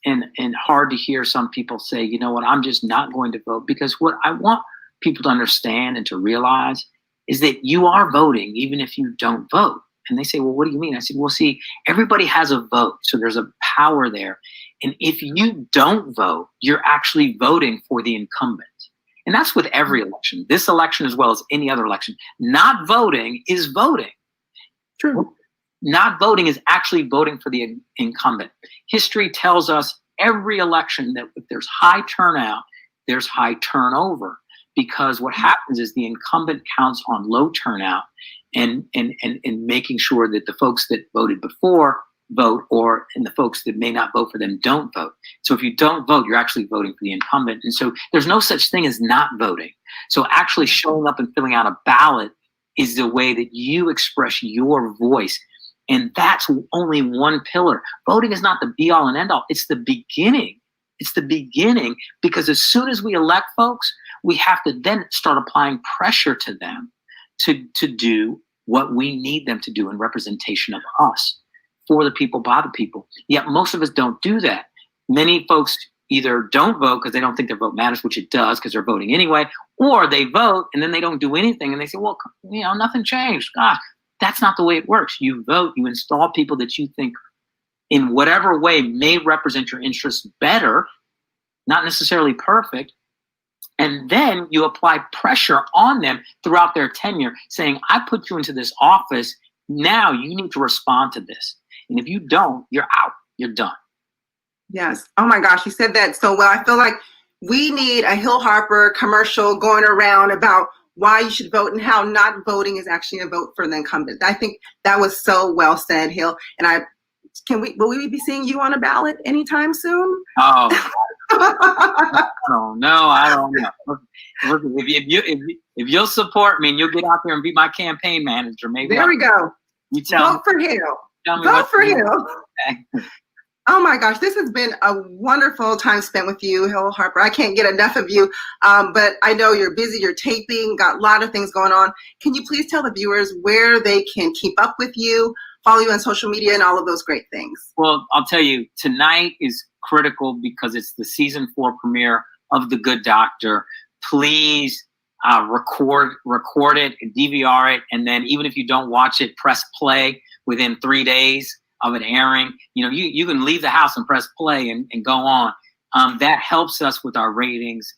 and hard to hear some people say, you know what, I'm just not going to vote, because what I want people to understand and to realize is that you are voting even if you don't vote. And they say, well, what do you mean? I said, well, see, everybody has a vote, so there's a power there. And if you don't vote, you're actually voting for the incumbent. And that's with every election, this election as well as any other election. Not voting is voting. True. not voting is actually voting for the incumbent. History tells us every election that if there's high turnout, there's high turnover, because what happens is the incumbent counts on low turnout and making sure that the folks that voted before vote, and the folks that may not vote for them don't vote. So if you don't vote, you're actually voting for the incumbent. And so there's no such thing as not voting. So actually showing up and filling out a ballot is the way that you express your voice. And that's only one pillar. Voting is not the be all and end all. It's the beginning. It's the beginning, because as soon as we elect folks, we have to then start applying pressure to them to do what we need them to do in representation of us, for the people, by the people. Yet most of us don't do that. Many folks either don't vote because they don't think their vote matters, which it does because they're voting anyway, or they vote and then they don't do anything and they say, well, nothing changed. God, that's not the way it works. You vote, you install people that you think in whatever way may represent your interests better, not necessarily perfect. And then you apply pressure on them throughout their tenure saying, I put you into this office. Now you need to respond to this. And if you don't, you're out. You're done. Yes. Oh my gosh, you said that so well. I feel like we need a Hill Harper commercial going around about why you should vote and how not voting is actually a vote for the incumbent. I think that was so well said, Hill. And will we be seeing you on a ballot anytime soon? Oh, I don't know. If you'll support me and you'll get out there and be my campaign manager, maybe. There we go. You tell vote for Hill. Vote for Hill. Oh my gosh, this has been a wonderful time spent with you, Hill Harper. I can't get enough of you, but I know you're busy, you're taping, got a lot of things going on. Can you please tell the viewers where they can keep up with you, follow you on social media, and all of those great things? Well, I'll tell you, tonight is critical because it's the season 4 premiere of The Good Doctor. Please record it and DVR it, and then even if you don't watch it, press play within 3 days of it airing. You can leave the house and press play and go on. That helps us with our ratings.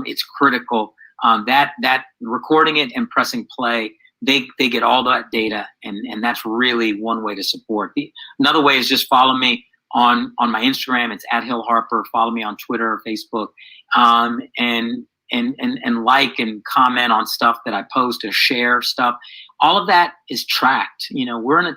It's critical. That recording it and pressing play, they get all that data, and that's really one way to support. Another way is just follow me on my Instagram. It's @HillHarper. Follow me on Twitter or Facebook, and like and comment on stuff that I post or share stuff. All of that is tracked. We're in a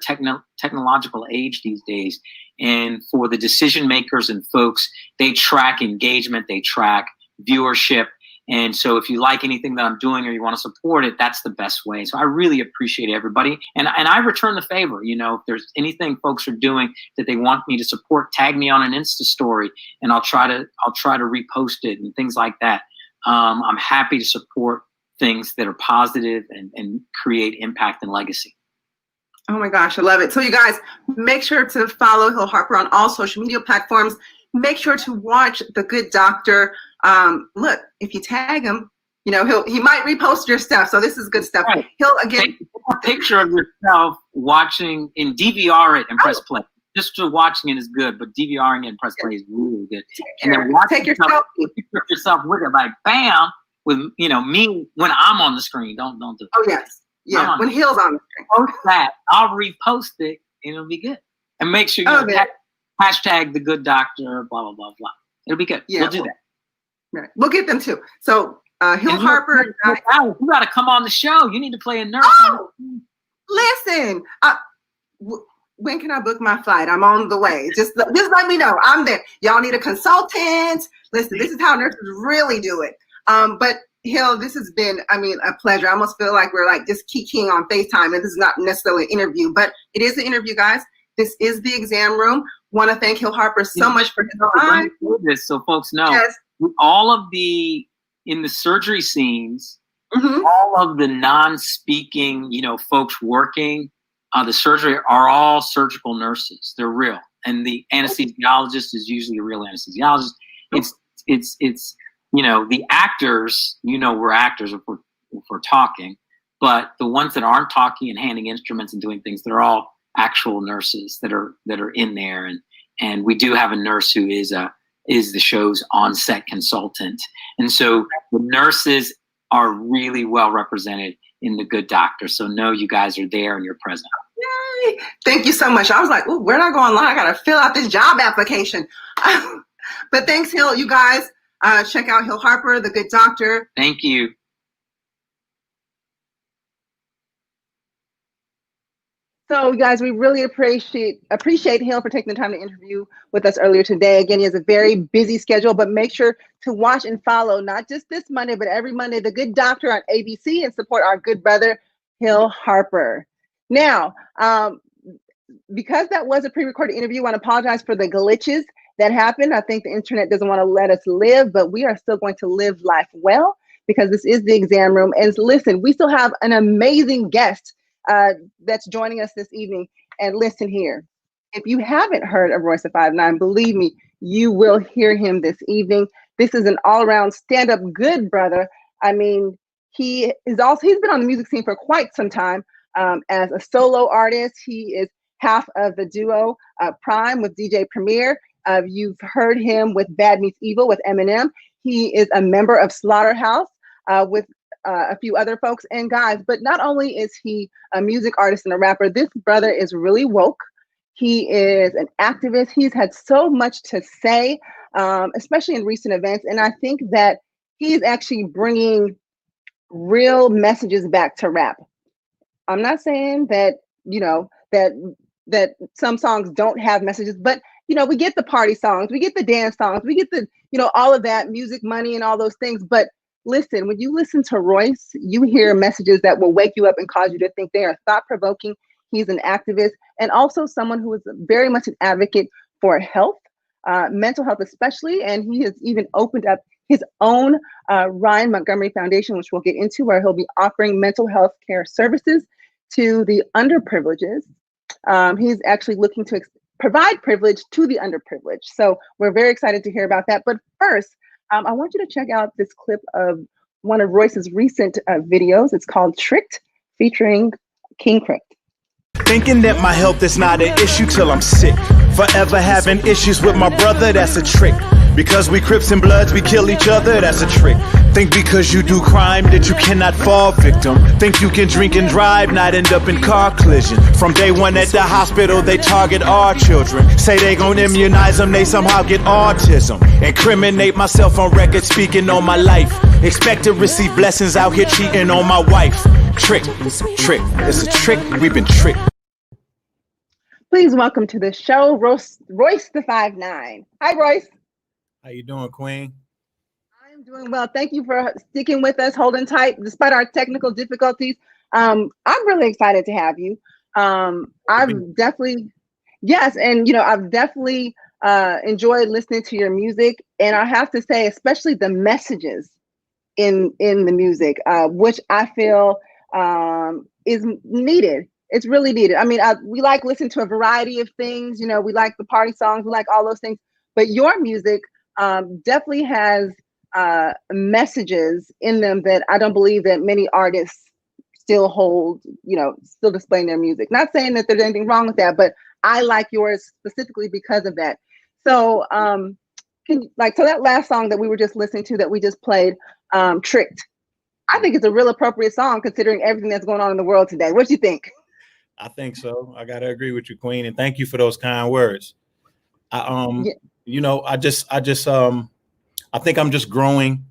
technological age these days, and for the decision makers and folks, they track engagement, they track viewership. And so if you like anything that I'm doing or you want to support it, that's the best way. So I really appreciate everybody. And I return the favor. If there's anything folks are doing that they want me to support, tag me on an Insta story and I'll try to repost it and things like that. I'm happy to support things that are positive and create impact and legacy. Oh my gosh, I love it. So you guys, make sure to follow Hill Harper on all social media platforms. Make sure to watch The Good Doctor. Look, if you tag him, he might repost your stuff. So this is good stuff. Right. He'll again take a picture of yourself watching and DVR it and press play. Just watching it is good, but DVRing it and press play is really good. And then take your selfie. Picture of yourself with it, like bam, with me when I'm on the screen. Don't do it. Oh yes, yeah. When Hill's on the screen, post that. I'll repost it, and it'll be good. And make sure you hashtag The Good Doctor. Blah blah blah blah. It'll be good. Yeah, we'll do that. Right. We'll get them too. So Hill Harper, you got to come on the show. You need to play a nurse. Listen. When can I book my flight? I'm on the way. Just let me know. I'm there. Y'all need a consultant. Listen, this is how nurses really do it. But Hill, this has been, a pleasure. I almost feel like we're like just kikiing on FaceTime, and this is not necessarily an interview, but it is an interview, guys. This is the exam room. Want to thank Hill Harper so much for his time. This so folks know, yes. All of in the surgery scenes, all of the non-speaking, folks working the surgery are all surgical nurses. They're real. And the anesthesiologist is usually a real anesthesiologist. It's the actors, we're actors if we're talking, but the ones that aren't talking and handing instruments and doing things, they're all actual nurses that are in there. And we do have a nurse who is the show's on-set consultant. And so the nurses are really well represented in The Good Doctor. So know you guys are there and you're present. Thank you so much. I was like, ooh, where do I go online? I got to fill out this job application. But thanks, Hill. You guys check out Hill Harper, The Good Doctor. Thank you. So, you guys, we really appreciate Hill for taking the time to interview with us earlier today. Again, he has a very busy schedule, but make sure to watch and follow, not just this Monday, but every Monday, The Good Doctor on ABC, and support our good brother, Hill Harper. Now, because that was a pre-recorded interview, I want to apologize for the glitches that happened. I think the internet doesn't want to let us live, but we are still going to live life well, because this is the exam room. And listen, we still have an amazing guest that's joining us this evening. And listen here, if you haven't heard of Royce the 5'9", believe me, you will hear him this evening. This is an all-around stand-up good brother. I mean, he's been on the music scene for quite some time. As a solo artist, he is half of the duo Prime with DJ Premier. You've heard him with Bad Meets Evil with Eminem. He is a member of Slaughterhouse with a few other folks and guys. But not only is he a music artist and a rapper, this brother is really woke. He is an activist. He's had so much to say, especially in recent events. And I think that he's actually bringing real messages back to rap. I'm not saying that, that some songs don't have messages, but, we get the party songs, we get the dance songs, we get the, all of that, music, money, and all those things. But listen, when you listen to Royce, you hear messages that will wake you up and cause you to think. They are thought-provoking. He's an activist and also someone who is very much an advocate for health, mental health especially. And he has even opened up his own Ryan Montgomery Foundation, which we'll get into, where he'll be offering mental health care services to the underprivileged. He's actually looking to provide privilege to the underprivileged. So we're very excited to hear about that. But first, I want you to check out this clip of one of Royce's recent videos. It's called Tricked, featuring King Crit. Thinking that my health is not an issue till I'm sick. Forever having issues with my brother, that's a trick. Because we Crips and Bloods, we kill each other, that's a trick. Think because you do crime that you cannot fall victim. Think you can drink and drive, not end up in car collision. From day one at the hospital, they target our children. Say they gon' immunize them, they somehow get autism. Incriminate myself on record, speaking on my life. Expect to receive blessings out here cheating on my wife. Trick, it's a trick, we've been tricked. Please welcome to the show, Royce the 5'9". Hi, Royce. How you doing, Queen? I'm doing well. Thank you for sticking with us, holding tight despite our technical difficulties. I'm really excited to have you. I've definitely enjoyed listening to your music, and I have to say, especially the messages in the music, which I feel is needed. It's really needed. I mean, we like listening to a variety of things. We like the party songs, we like all those things, but your music definitely has messages in them that I don't believe that many artists still hold, still displaying their music. Not saying that there's anything wrong with that, but I like yours specifically because of that. So so that last song that we were just listening to, that we just played, Tricked, I think it's a real appropriate song considering everything that's going on in the world today. What do you think? I think so. I gotta agree with you, Queen, and thank you for those kind words. I think I'm just growing.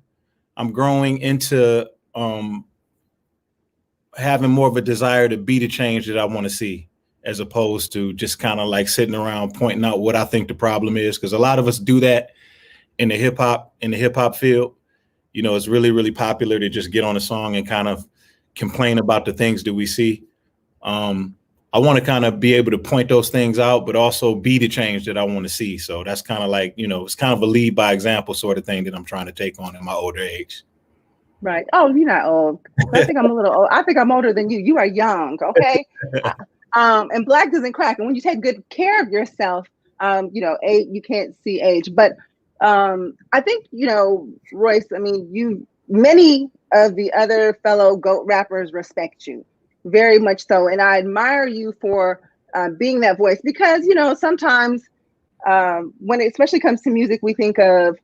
I'm growing into having more of a desire to be the change that I want to see, as opposed to just kind of like sitting around pointing out what I think the problem is. Because a lot of us do that in the hip hop field. It's really, really popular to just get on a song and kind of complain about the things that we see. I want to kind of be able to point those things out, but also be the change that I want to see. So that's kind of like, it's kind of a lead by example sort of thing that I'm trying to take on in my older age. Right. Oh, you're not old. I think I'm a little old. I think I'm older than you. You are young. Okay. And black doesn't crack. And when you take good care of yourself, you can't see age. But I think, Royce, I mean, many of the other fellow GOAT rappers respect you. Very much so. And I admire you for being that voice, because, sometimes when it especially comes to music, we think of,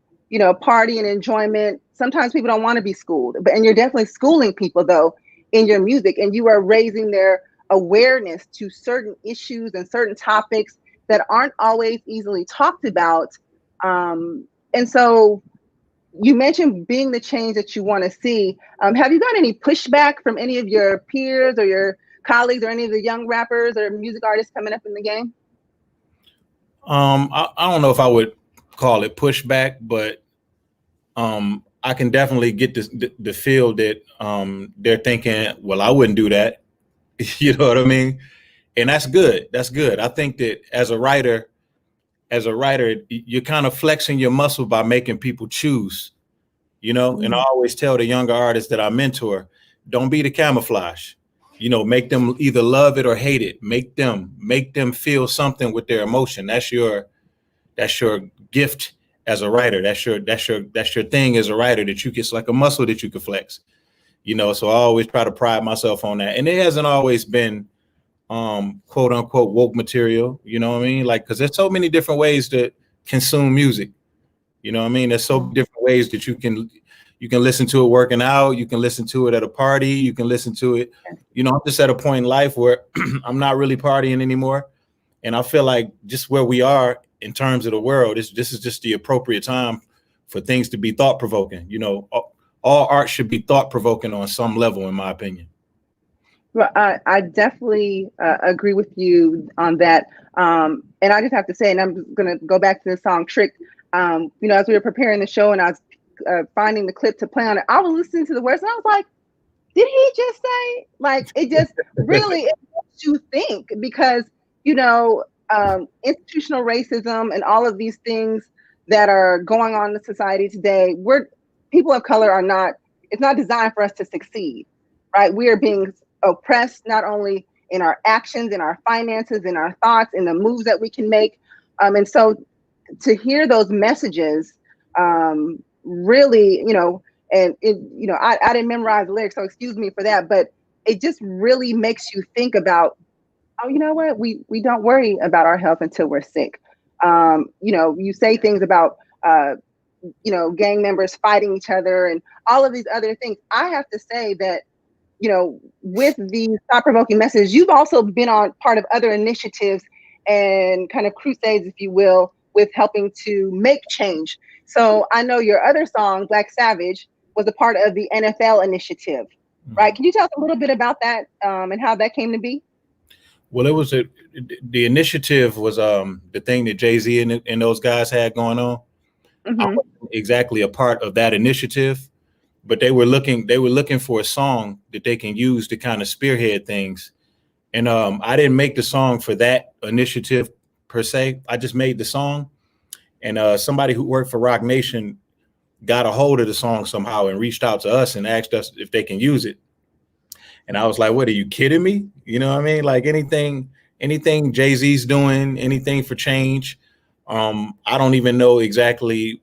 party and enjoyment. Sometimes people don't want to be schooled, and you're definitely schooling people though in your music, and you are raising their awareness to certain issues and certain topics that aren't always easily talked about. And so you mentioned being the change that you want to see. Have you got any pushback from any of your peers or your colleagues or any of the young rappers or music artists coming up in the game? I don't know if I would call it pushback, but I can definitely get the feel that they're thinking, well, I wouldn't do that. You know what I mean? And that's good. That's good. I think that as a writer, you're kind of flexing your muscle by making people choose, you know? Mm-hmm. And I always tell the younger artists that I mentor, don't be the camouflage, you know, make them either love it or hate it. Make them feel something with their emotion. That's your gift as a writer. That's your thing as a writer, that you it's like a muscle that you can flex, you know? So I always try to pride myself on that. And it hasn't always been quote unquote woke material, you know what I mean? Like, because there's so many different ways to consume music, you know what I mean? There's so different ways that you can listen to it working out, you can listen to it at a party, you can listen to it, you know. I'm just at a point in life where I'm not really partying anymore, and I feel like just where we are in terms of the world, this is just the appropriate time for things to be thought-provoking. You know, all art should be thought-provoking on some level, in my opinion. Well, I definitely agree with you on that. And I just have to say, and I'm going to go back to the song Trick. You know, as we were preparing the show and I was finding the clip to play on it, I was listening to the words and I was like, did he just say? Like, it just really it makes you think, because, you know, institutional racism and all of these things that are going on in society today, people of color it's not designed for us to succeed, right? We are being oppressed, not only in our actions, in our finances, in our thoughts, in the moves that we can make. And so to hear those messages, really, you know, and it, you know, I didn't memorize the lyrics, so excuse me for that, but it just really makes you think about, oh, you know what, we don't worry about our health until we're sick. You know, you say things about, you know, gang members fighting each other and all of these other things. I have to say that, you know, with these thought-provoking messages, you've also been on part of other initiatives and kind of crusades, if you will, with helping to make change. So I know your other song, Black Savage, was a part of the NFL initiative, right? Can you tell us a little bit about that and how that came to be? Well, the initiative was the thing that Jay-Z and those guys had going on. Mm-hmm. I wasn't exactly a part of that initiative, but they were looking for a song that they can use to kind of spearhead things. And I didn't make the song for that initiative per se. I just made the song, and somebody who worked for Rock Nation got a hold of the song somehow and reached out to us and asked us if they can use it. And I was like, what, are you kidding me? You know what I mean? Like anything Jay-Z's doing, anything for change. I don't even know exactly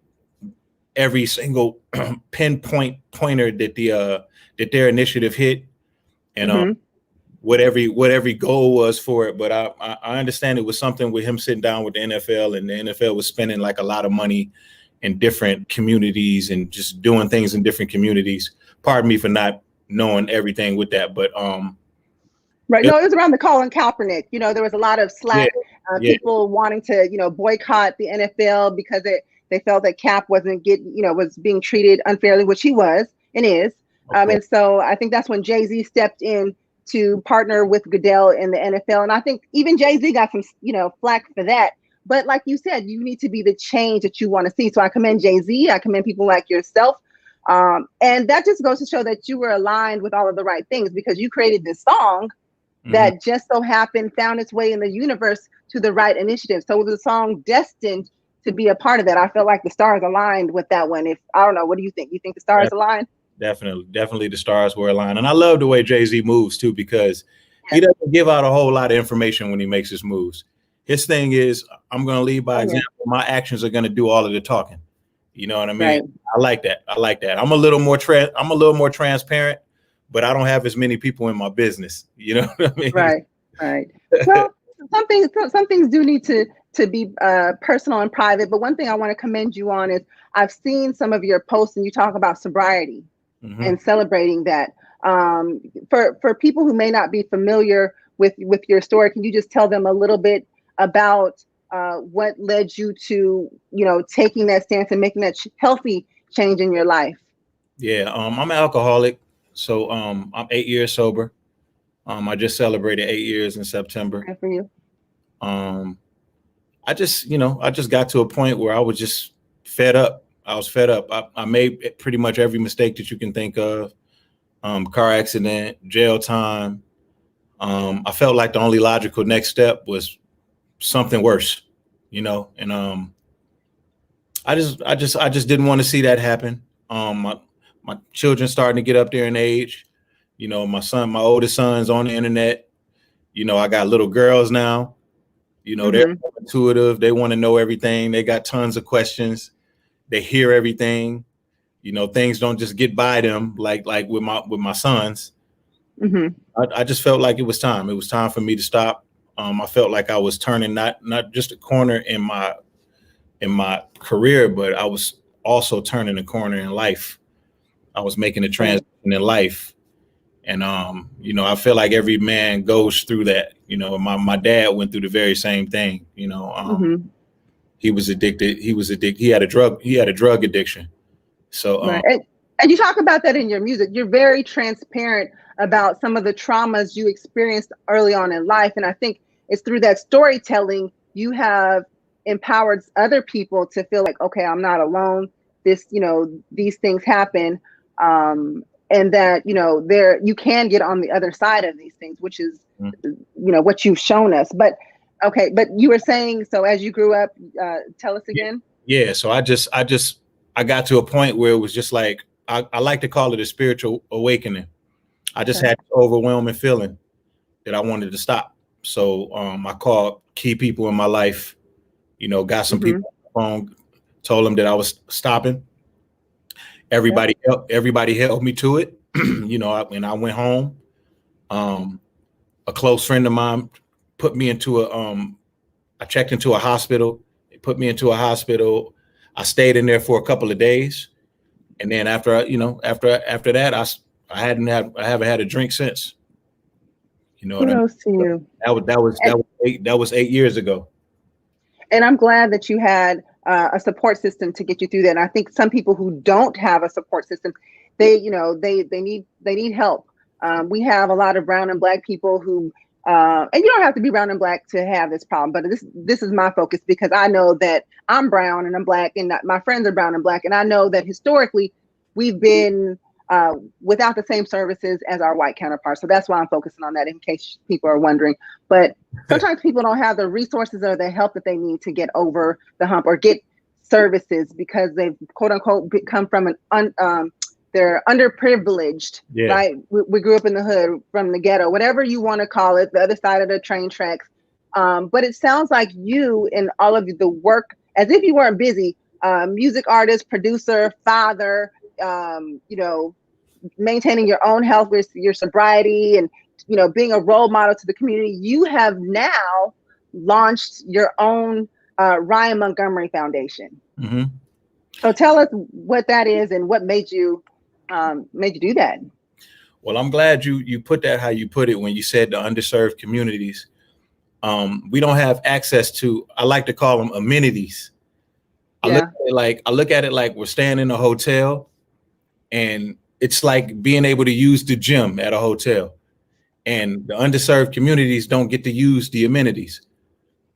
every single pinpoint pointer that their initiative hit, and what every goal was for it. But I understand it was something with him sitting down with the NFL, and the NFL was spending like a lot of money in different communities and just doing things in different communities. Pardon me for not knowing everything with that, but right. No, it was around the Colin Kaepernick. You know, there was a lot of slack, people wanting to, you know, boycott the NFL because they felt that Cap was being treated unfairly, which he was and is. And so I think that's when Jay-Z stepped in to partner with Goodell in the NFL. And I think even Jay-Z got some, you know, flack for that. But like you said, you need to be the change that you want to see. So I commend Jay-Z. I commend people like yourself. And that just goes to show that you were aligned with all of the right things, because you created this song that just so happened found its way in the universe to the right initiative. So it was a song destined to be a part of that. I felt like the stars aligned with that one. I don't know, what do you think? You think the stars aligned? Definitely the stars were aligned. And I love the way Jay-Z moves too, because he doesn't give out a whole lot of information when he makes his moves. His thing is, I'm going to lead by example. My actions are going to do all of the talking. You know what I mean? Right. I like that. I'm a little more transparent, but I don't have as many people in my business. You know what I mean? Right. Well, some things do need to be personal and private. But one thing I want to commend you on is I've seen some of your posts and you talk about sobriety and celebrating that. For people who may not be familiar with your story. Can you just tell them a little bit about what led you to, taking that stance and making that healthy change in your life? Yeah, I'm an alcoholic, so I'm 8 years sober. I just celebrated 8 years in September. Good for you. I just got to a point where I was just fed up. I was fed up. I made pretty much every mistake that you can think of. Car accident, jail time. I felt like the only logical next step was something worse, and I just didn't want to see that happen. My children starting to get up there in age. My oldest son's on the internet. I got little girls now. They're intuitive. They want to know everything. They got tons of questions. They hear everything. Things don't just get by them like with my sons. I just felt like it was time. It was time for me to stop. I felt like I was turning not just a corner in my career, but I was also turning a corner in life. I was making a transition in life. And, I feel like every man goes through that. My dad went through the very same thing. He was addicted. He had a drug addiction. So, right. And you talk about that in your music. You're very transparent about some of the traumas you experienced early on in life. And I think it's through that storytelling, you have empowered other people to feel like, okay, I'm not alone. These things happen. And that, you can get on the other side of these things, which is, what you've shown us. But you were saying, so as you grew up, tell us again. Yeah. So I got to a point where it was just like, I like to call it a spiritual awakening. I just had this overwhelming feeling that I wanted to stop. So I called key people in my life, got some people on the phone, told them that I was stopping. Everybody helped me to it. When I went home, a close friend of mine put me into I checked into a hospital. They put me into a hospital. I stayed in there for a couple of days. And then after that, I haven't had a drink since. Kudos to you. That was 8 years ago. And I'm glad that you had a support system to get you through that. And I think some people who don't have a support system, they need help. We have a lot of brown and Black people who, and you don't have to be brown and Black to have this problem, but this is my focus because I know that I'm brown and I'm Black and my friends are brown and Black. And I know that historically we've been without the same services as our white counterparts. So that's why I'm focusing on that in case people are wondering. But sometimes people don't have the resources or the help that they need to get over the hump or get services because they've quote unquote come from they're underprivileged, right? We grew up in the hood, from the ghetto, whatever you want to call it, the other side of the train tracks. But it sounds like you and all of the work, as if you weren't busy, music artist, producer, father, maintaining your own health with your sobriety and, being a role model to the community. You have now launched your own Ryan Montgomery Foundation. So tell us what that is and what made you do that. Well, I'm glad you put that how you put it when you said the underserved communities. We don't have access to, I like to call them amenities. I look at it like we're staying in a hotel and it's like being able to use the gym at a hotel, and the underserved communities don't get to use the amenities.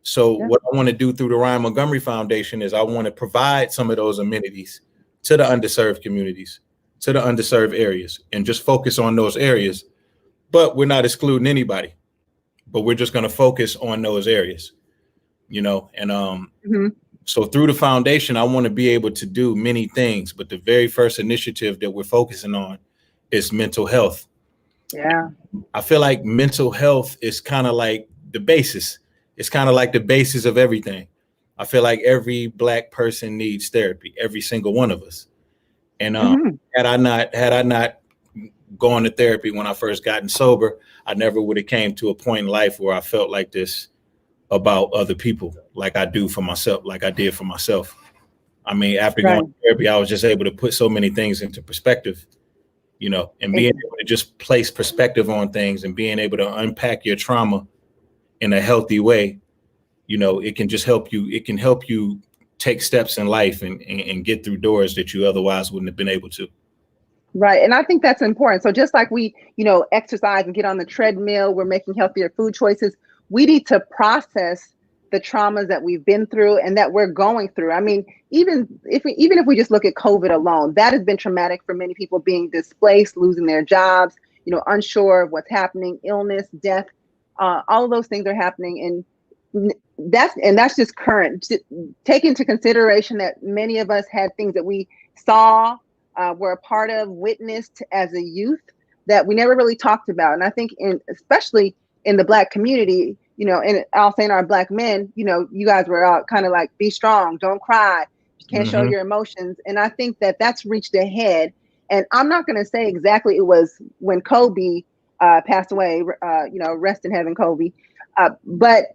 So what I want to do through the Ryan Montgomery Foundation is I want to provide some of those amenities to the underserved communities, to the underserved areas, and just focus on those areas. But we're not excluding anybody, but we're just going to focus on those areas, and so through the foundation, I want to be able to do many things, but the very first initiative that we're focusing on is mental health. Yeah. I feel like mental health is kind of like the basis. It's kind of like the basis of everything. I feel like every Black person needs therapy, every single one of us. And had I not gone to therapy when I first gotten sober, I never would have came to a point in life where I felt like this about other people, like I do for myself, like I did for myself. I mean, after going to therapy, I was just able to put so many things into perspective. and being able to just place perspective on things and being able to unpack your trauma in a healthy way, it can just help you. It can help you take steps in life and get through doors that you otherwise wouldn't have been able to. Right. And I think that's important. So just like we, exercise and get on the treadmill, we're making healthier food choices. We need to process the traumas that we've been through and that we're going through. I mean, even if we just look at COVID alone, that has been traumatic for many people, being displaced, losing their jobs, unsure of what's happening, illness, death, all of those things are happening. And that's just current. Take into consideration that many of us had things that we saw, were a part of, witnessed as a youth that we never really talked about. And I think especially in the Black community, and I'll say in our Black men, you guys were all kind of like, be strong, don't cry, you can't show your emotions. And I think that that's reached a head. And I'm not going to say exactly it was when Kobe passed away, rest in heaven, Kobe. But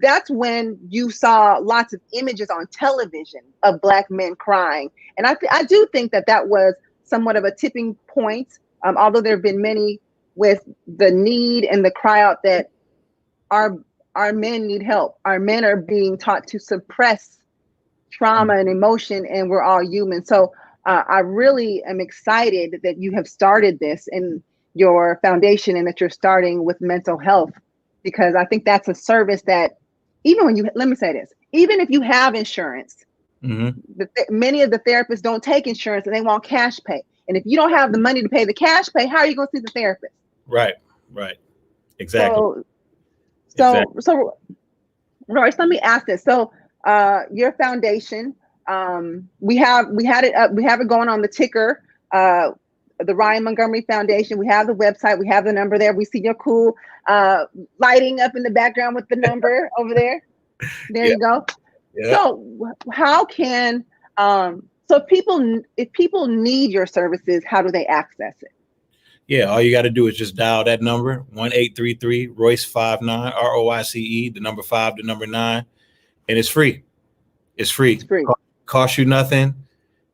that's when you saw lots of images on television of Black men crying. And I do think that was somewhat of a tipping point, although there have been many with the need and the cry out that our men need help. Our men are being taught to suppress trauma and emotion, and we're all human. So I really am excited that you have started this in your foundation and that you're starting with mental health, because I think that's a service that let me say this, even if you have insurance, many of the therapists don't take insurance and they want cash pay. And if you don't have the money to pay the cash pay, how are you going to see the therapist? Right. Exactly. So Royce, let me ask this. So your foundation, we have it going on the ticker, the Ryan Montgomery Foundation. We have the website, we have the number there. We see your cool lighting up in the background with the number over there. There you go. Yeah. So how can if people need your services, how do they access it? Yeah, all you got to do is just dial that number, 1-833-ROYCE-59, ROICE, the number 5, the number 9, and it's free. It's free. Cost you nothing.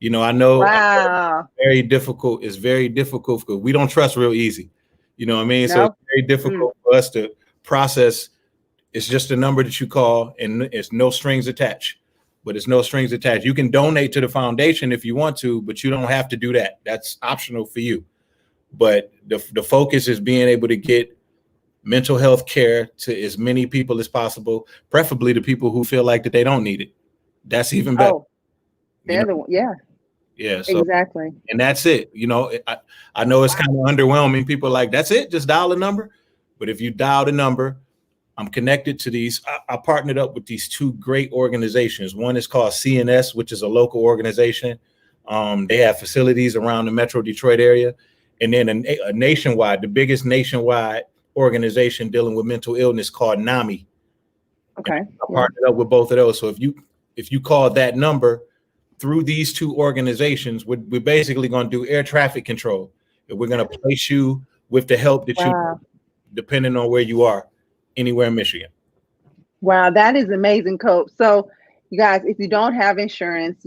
I know. Wow. Very difficult. It's very difficult because we don't trust real easy. You know what I mean? No. So it's very difficult for us to process. It's just a number that you call, and it's no strings attached. But it's no strings attached. You can donate to the foundation if you want to, but you don't have to do that. That's optional for you. But the focus is being able to get mental health care to as many people as possible, preferably the people who feel like that they don't need it. That's even better. Oh, they're the one. Yeah. Yeah. So, exactly. And that's it. I know it's kind of underwhelming. People are like, that's it, just dial the number. But if you dial the number, I'm connected to these. I partnered up with these two great organizations. One is called CNS, which is a local organization. They have facilities around the Metro Detroit area. And then a nationwide, the biggest nationwide organization dealing with mental illness called NAMI. Okay. I partnered up with both of those. So if you call that number through these two organizations, we're basically going to do air traffic control. And we're going to place you with the help that you need, depending on where you are, anywhere in Michigan. Wow, that is amazing, Coach. So you guys, if you don't have insurance,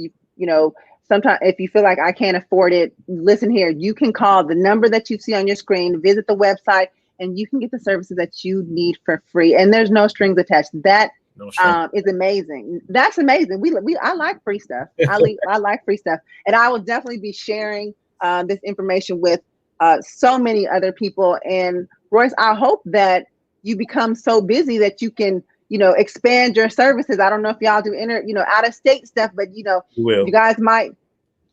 sometimes if you feel like I can't afford it, listen here, you can call the number that you see on your screen, visit the website, and you can get the services that you need for free. And there's no strings attached. That is amazing. That's amazing. I like free stuff. I like free stuff. And I will definitely be sharing this information with so many other people. And Royce, I hope that you become so busy that you can, expand your services. I don't know if y'all do out of state stuff, but you guys might.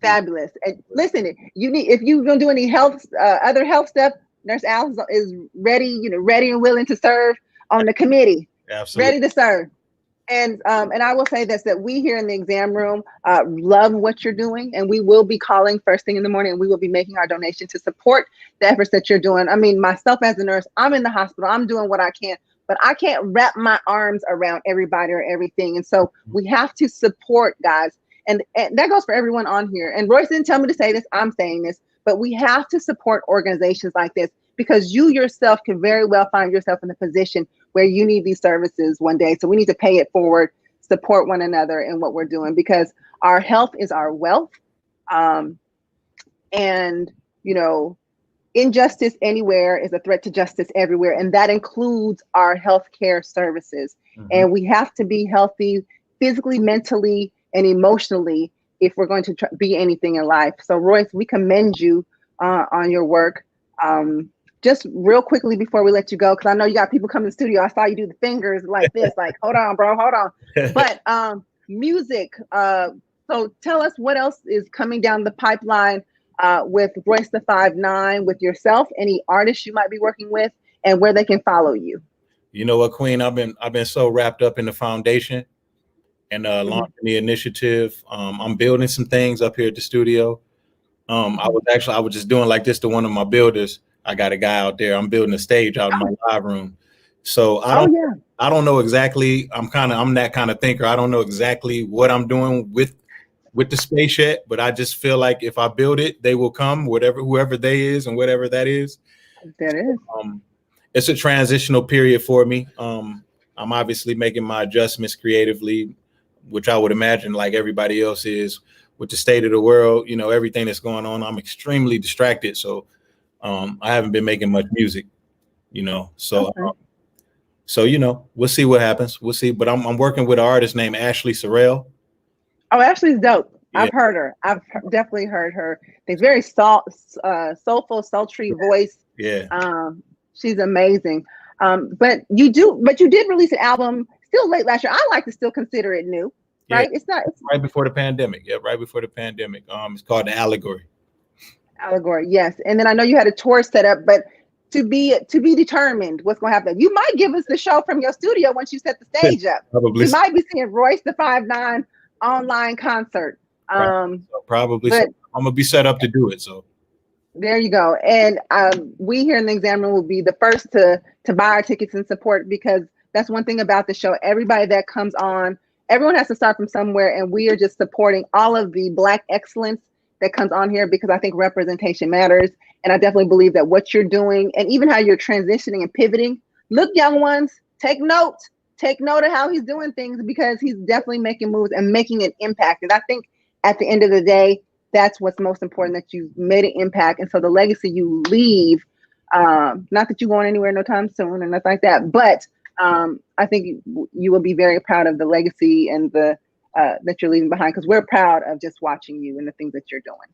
Fabulous. And listen, if you're gonna do any health, other health stuff, Nurse Al is ready, ready and willing to serve on the committee. Absolutely. Ready to serve. And I will say this, that we here in the exam room love what you're doing, and we will be calling first thing in the morning, and we will be making our donation to support the efforts that you're doing. I mean, myself as a nurse, I'm in the hospital, I'm doing what I can, but I can't wrap my arms around everybody or everything. And so we have to support, guys. And that goes for everyone on here. And Royce didn't tell me to say this, I'm saying this, but we have to support organizations like this, because you yourself can very well find yourself in a position where you need these services one day. So we need to pay it forward, support one another in what we're doing, because our health is our wealth. And you know, injustice anywhere is a threat to justice everywhere. And that includes our healthcare services. And we have to be healthy physically, mentally, and emotionally if we're going to be anything in life. So Royce, we commend you on your work. Just real quickly before we let you go, because I know you got people coming to the studio. I saw you do the fingers like this, like, hold on, bro, hold on. But music. So tell us what else is coming down the pipeline with Royce the 5'9", with yourself, any artists you might be working with, and where they can follow you. You know what, Queen? I've been so wrapped up in the foundation and launching the initiative. I'm building some things up here at the studio. I was just doing like this to one of my builders. I got a guy out there. I'm building a stage out in my live room. So I don't know exactly. I'm that kind of thinker. I don't know exactly what I'm doing with the space yet, but I just feel like if I build it, they will come, whoever they is and whatever that is. That is. It's a transitional period for me. I'm obviously making my adjustments creatively, which I would imagine like everybody else is with the state of the world, you know, everything that's going on. I'm extremely distracted. So I haven't been making much music, you know. So so you know, we'll see what happens. We'll see. But I'm working with an artist named Ashley Sorrell. Oh, Ashley's dope. Yeah. I've heard her. I've definitely heard her. It's very soulful, sultry voice. Yeah. She's amazing. But you did release an album still late last year. I like to still consider it new, right? Yeah. It's right before the pandemic. Yeah, right before the pandemic. It's called The Allegory. Allegory, yes. And then I know you had a tour set up, but to be determined what's going to happen. You might give us the show from your studio once you set the stage up. Probably. We might be seeing Royce the 5'9" online concert. Probably. So I'm gonna be set up to do it. So there you go. And we here in the exam room will be the first to buy our tickets and support, because that's one thing about the show. Everybody that comes on, everyone has to start from somewhere, and we are just supporting all of the Black excellence that comes on here, because I think representation matters. And I definitely believe that what you're doing, and even how you're transitioning and pivoting, look, young ones, take note of how he's doing things, because he's definitely making moves and making an impact. And I think at the end of the day, that's what's most important, that you've made an impact. And so the legacy you leave, not that you're going anywhere no time soon or nothing like that, but I think you will be very proud of the legacy and the that you're leaving behind, because we're proud of just watching you and the things that you're doing.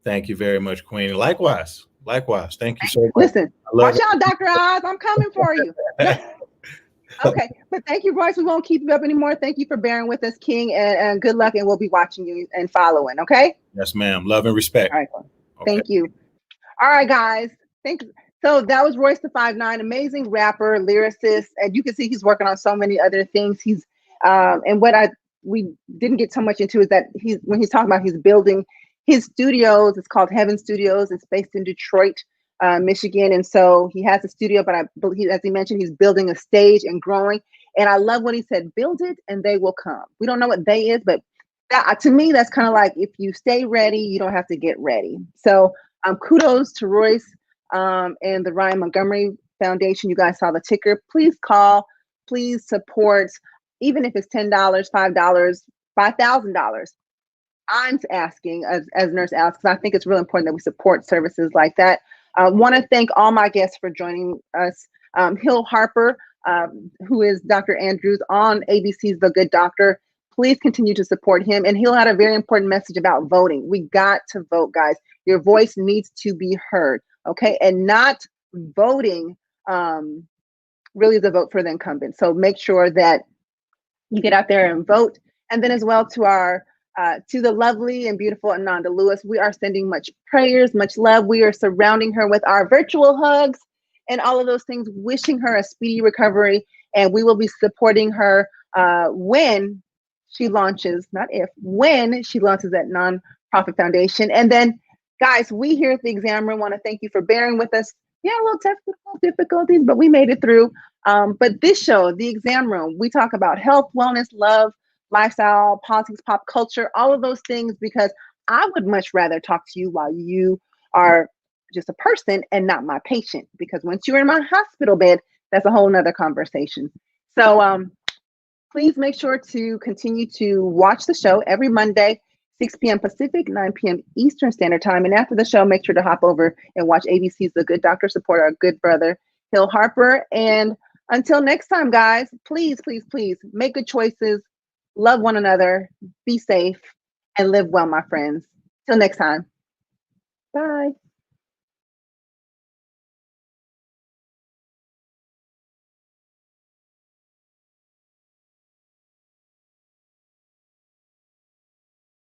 Thank you very much, Queen. Likewise. Thank you so much. Listen, watch out, Dr. Oz. I'm coming for you. Okay, but thank you, Royce. We won't keep you up anymore. Thank you for bearing with us, King, and good luck. And we'll be watching you and following. Okay. Yes, ma'am. Love and respect. All right. Okay. Thank you. All right, guys. So that was Royce the 5'9", amazing rapper, lyricist, and you can see he's working on so many other things. He's and what we didn't get so much into is that when he's talking about he's building his studios. It's called Heaven Studios. It's based in Detroit, Michigan. And so he has a studio, but I believe, as he mentioned, he's building a stage and growing. And I love what he said, build it and they will come. We don't know what they is, but that, to me, that's kind of like, if you stay ready, you don't have to get ready. So kudos to Royce and the Ryan Montgomery Foundation. You guys saw the ticker. Please call, please support, even if it's $10, $5, $5,000. I'm asking, as Nurse asks, because I think it's really important that we support services like that. I want to thank all my guests for joining us. Harper, who is Dr. Andrews on ABC's The Good Doctor. Please continue to support him. And Hill had a very important message about voting. We got to vote, guys. Your voice needs to be heard, okay? And not voting really is a vote for the incumbent. So make sure that you get out there and vote. And then as well to our to the lovely and beautiful Ananda Lewis, we are sending much prayers, much love. We are surrounding her with our virtual hugs and all of those things, wishing her a speedy recovery. And we will be supporting her when she launches, not if, when she launches that nonprofit foundation. And then, guys, we here at the exam room want to thank you for bearing with us. Yeah, a little technical difficulties, but we made it through. But this show, the exam room, we talk about health, wellness, love, lifestyle, politics, pop culture, all of those things, because I would much rather talk to you while you are just a person and not my patient, because once you're in my hospital bed, that's a whole nother conversation. So please make sure to continue to watch the show every Monday, 6 p.m. Pacific, 9 p.m. Eastern Standard Time. And after the show, make sure to hop over and watch ABC's The Good Doctor, support our good brother, Hill Harper. And until next time, guys, please, please, please make good choices, love one another, be safe, and live well, my friends. Till next time. Bye.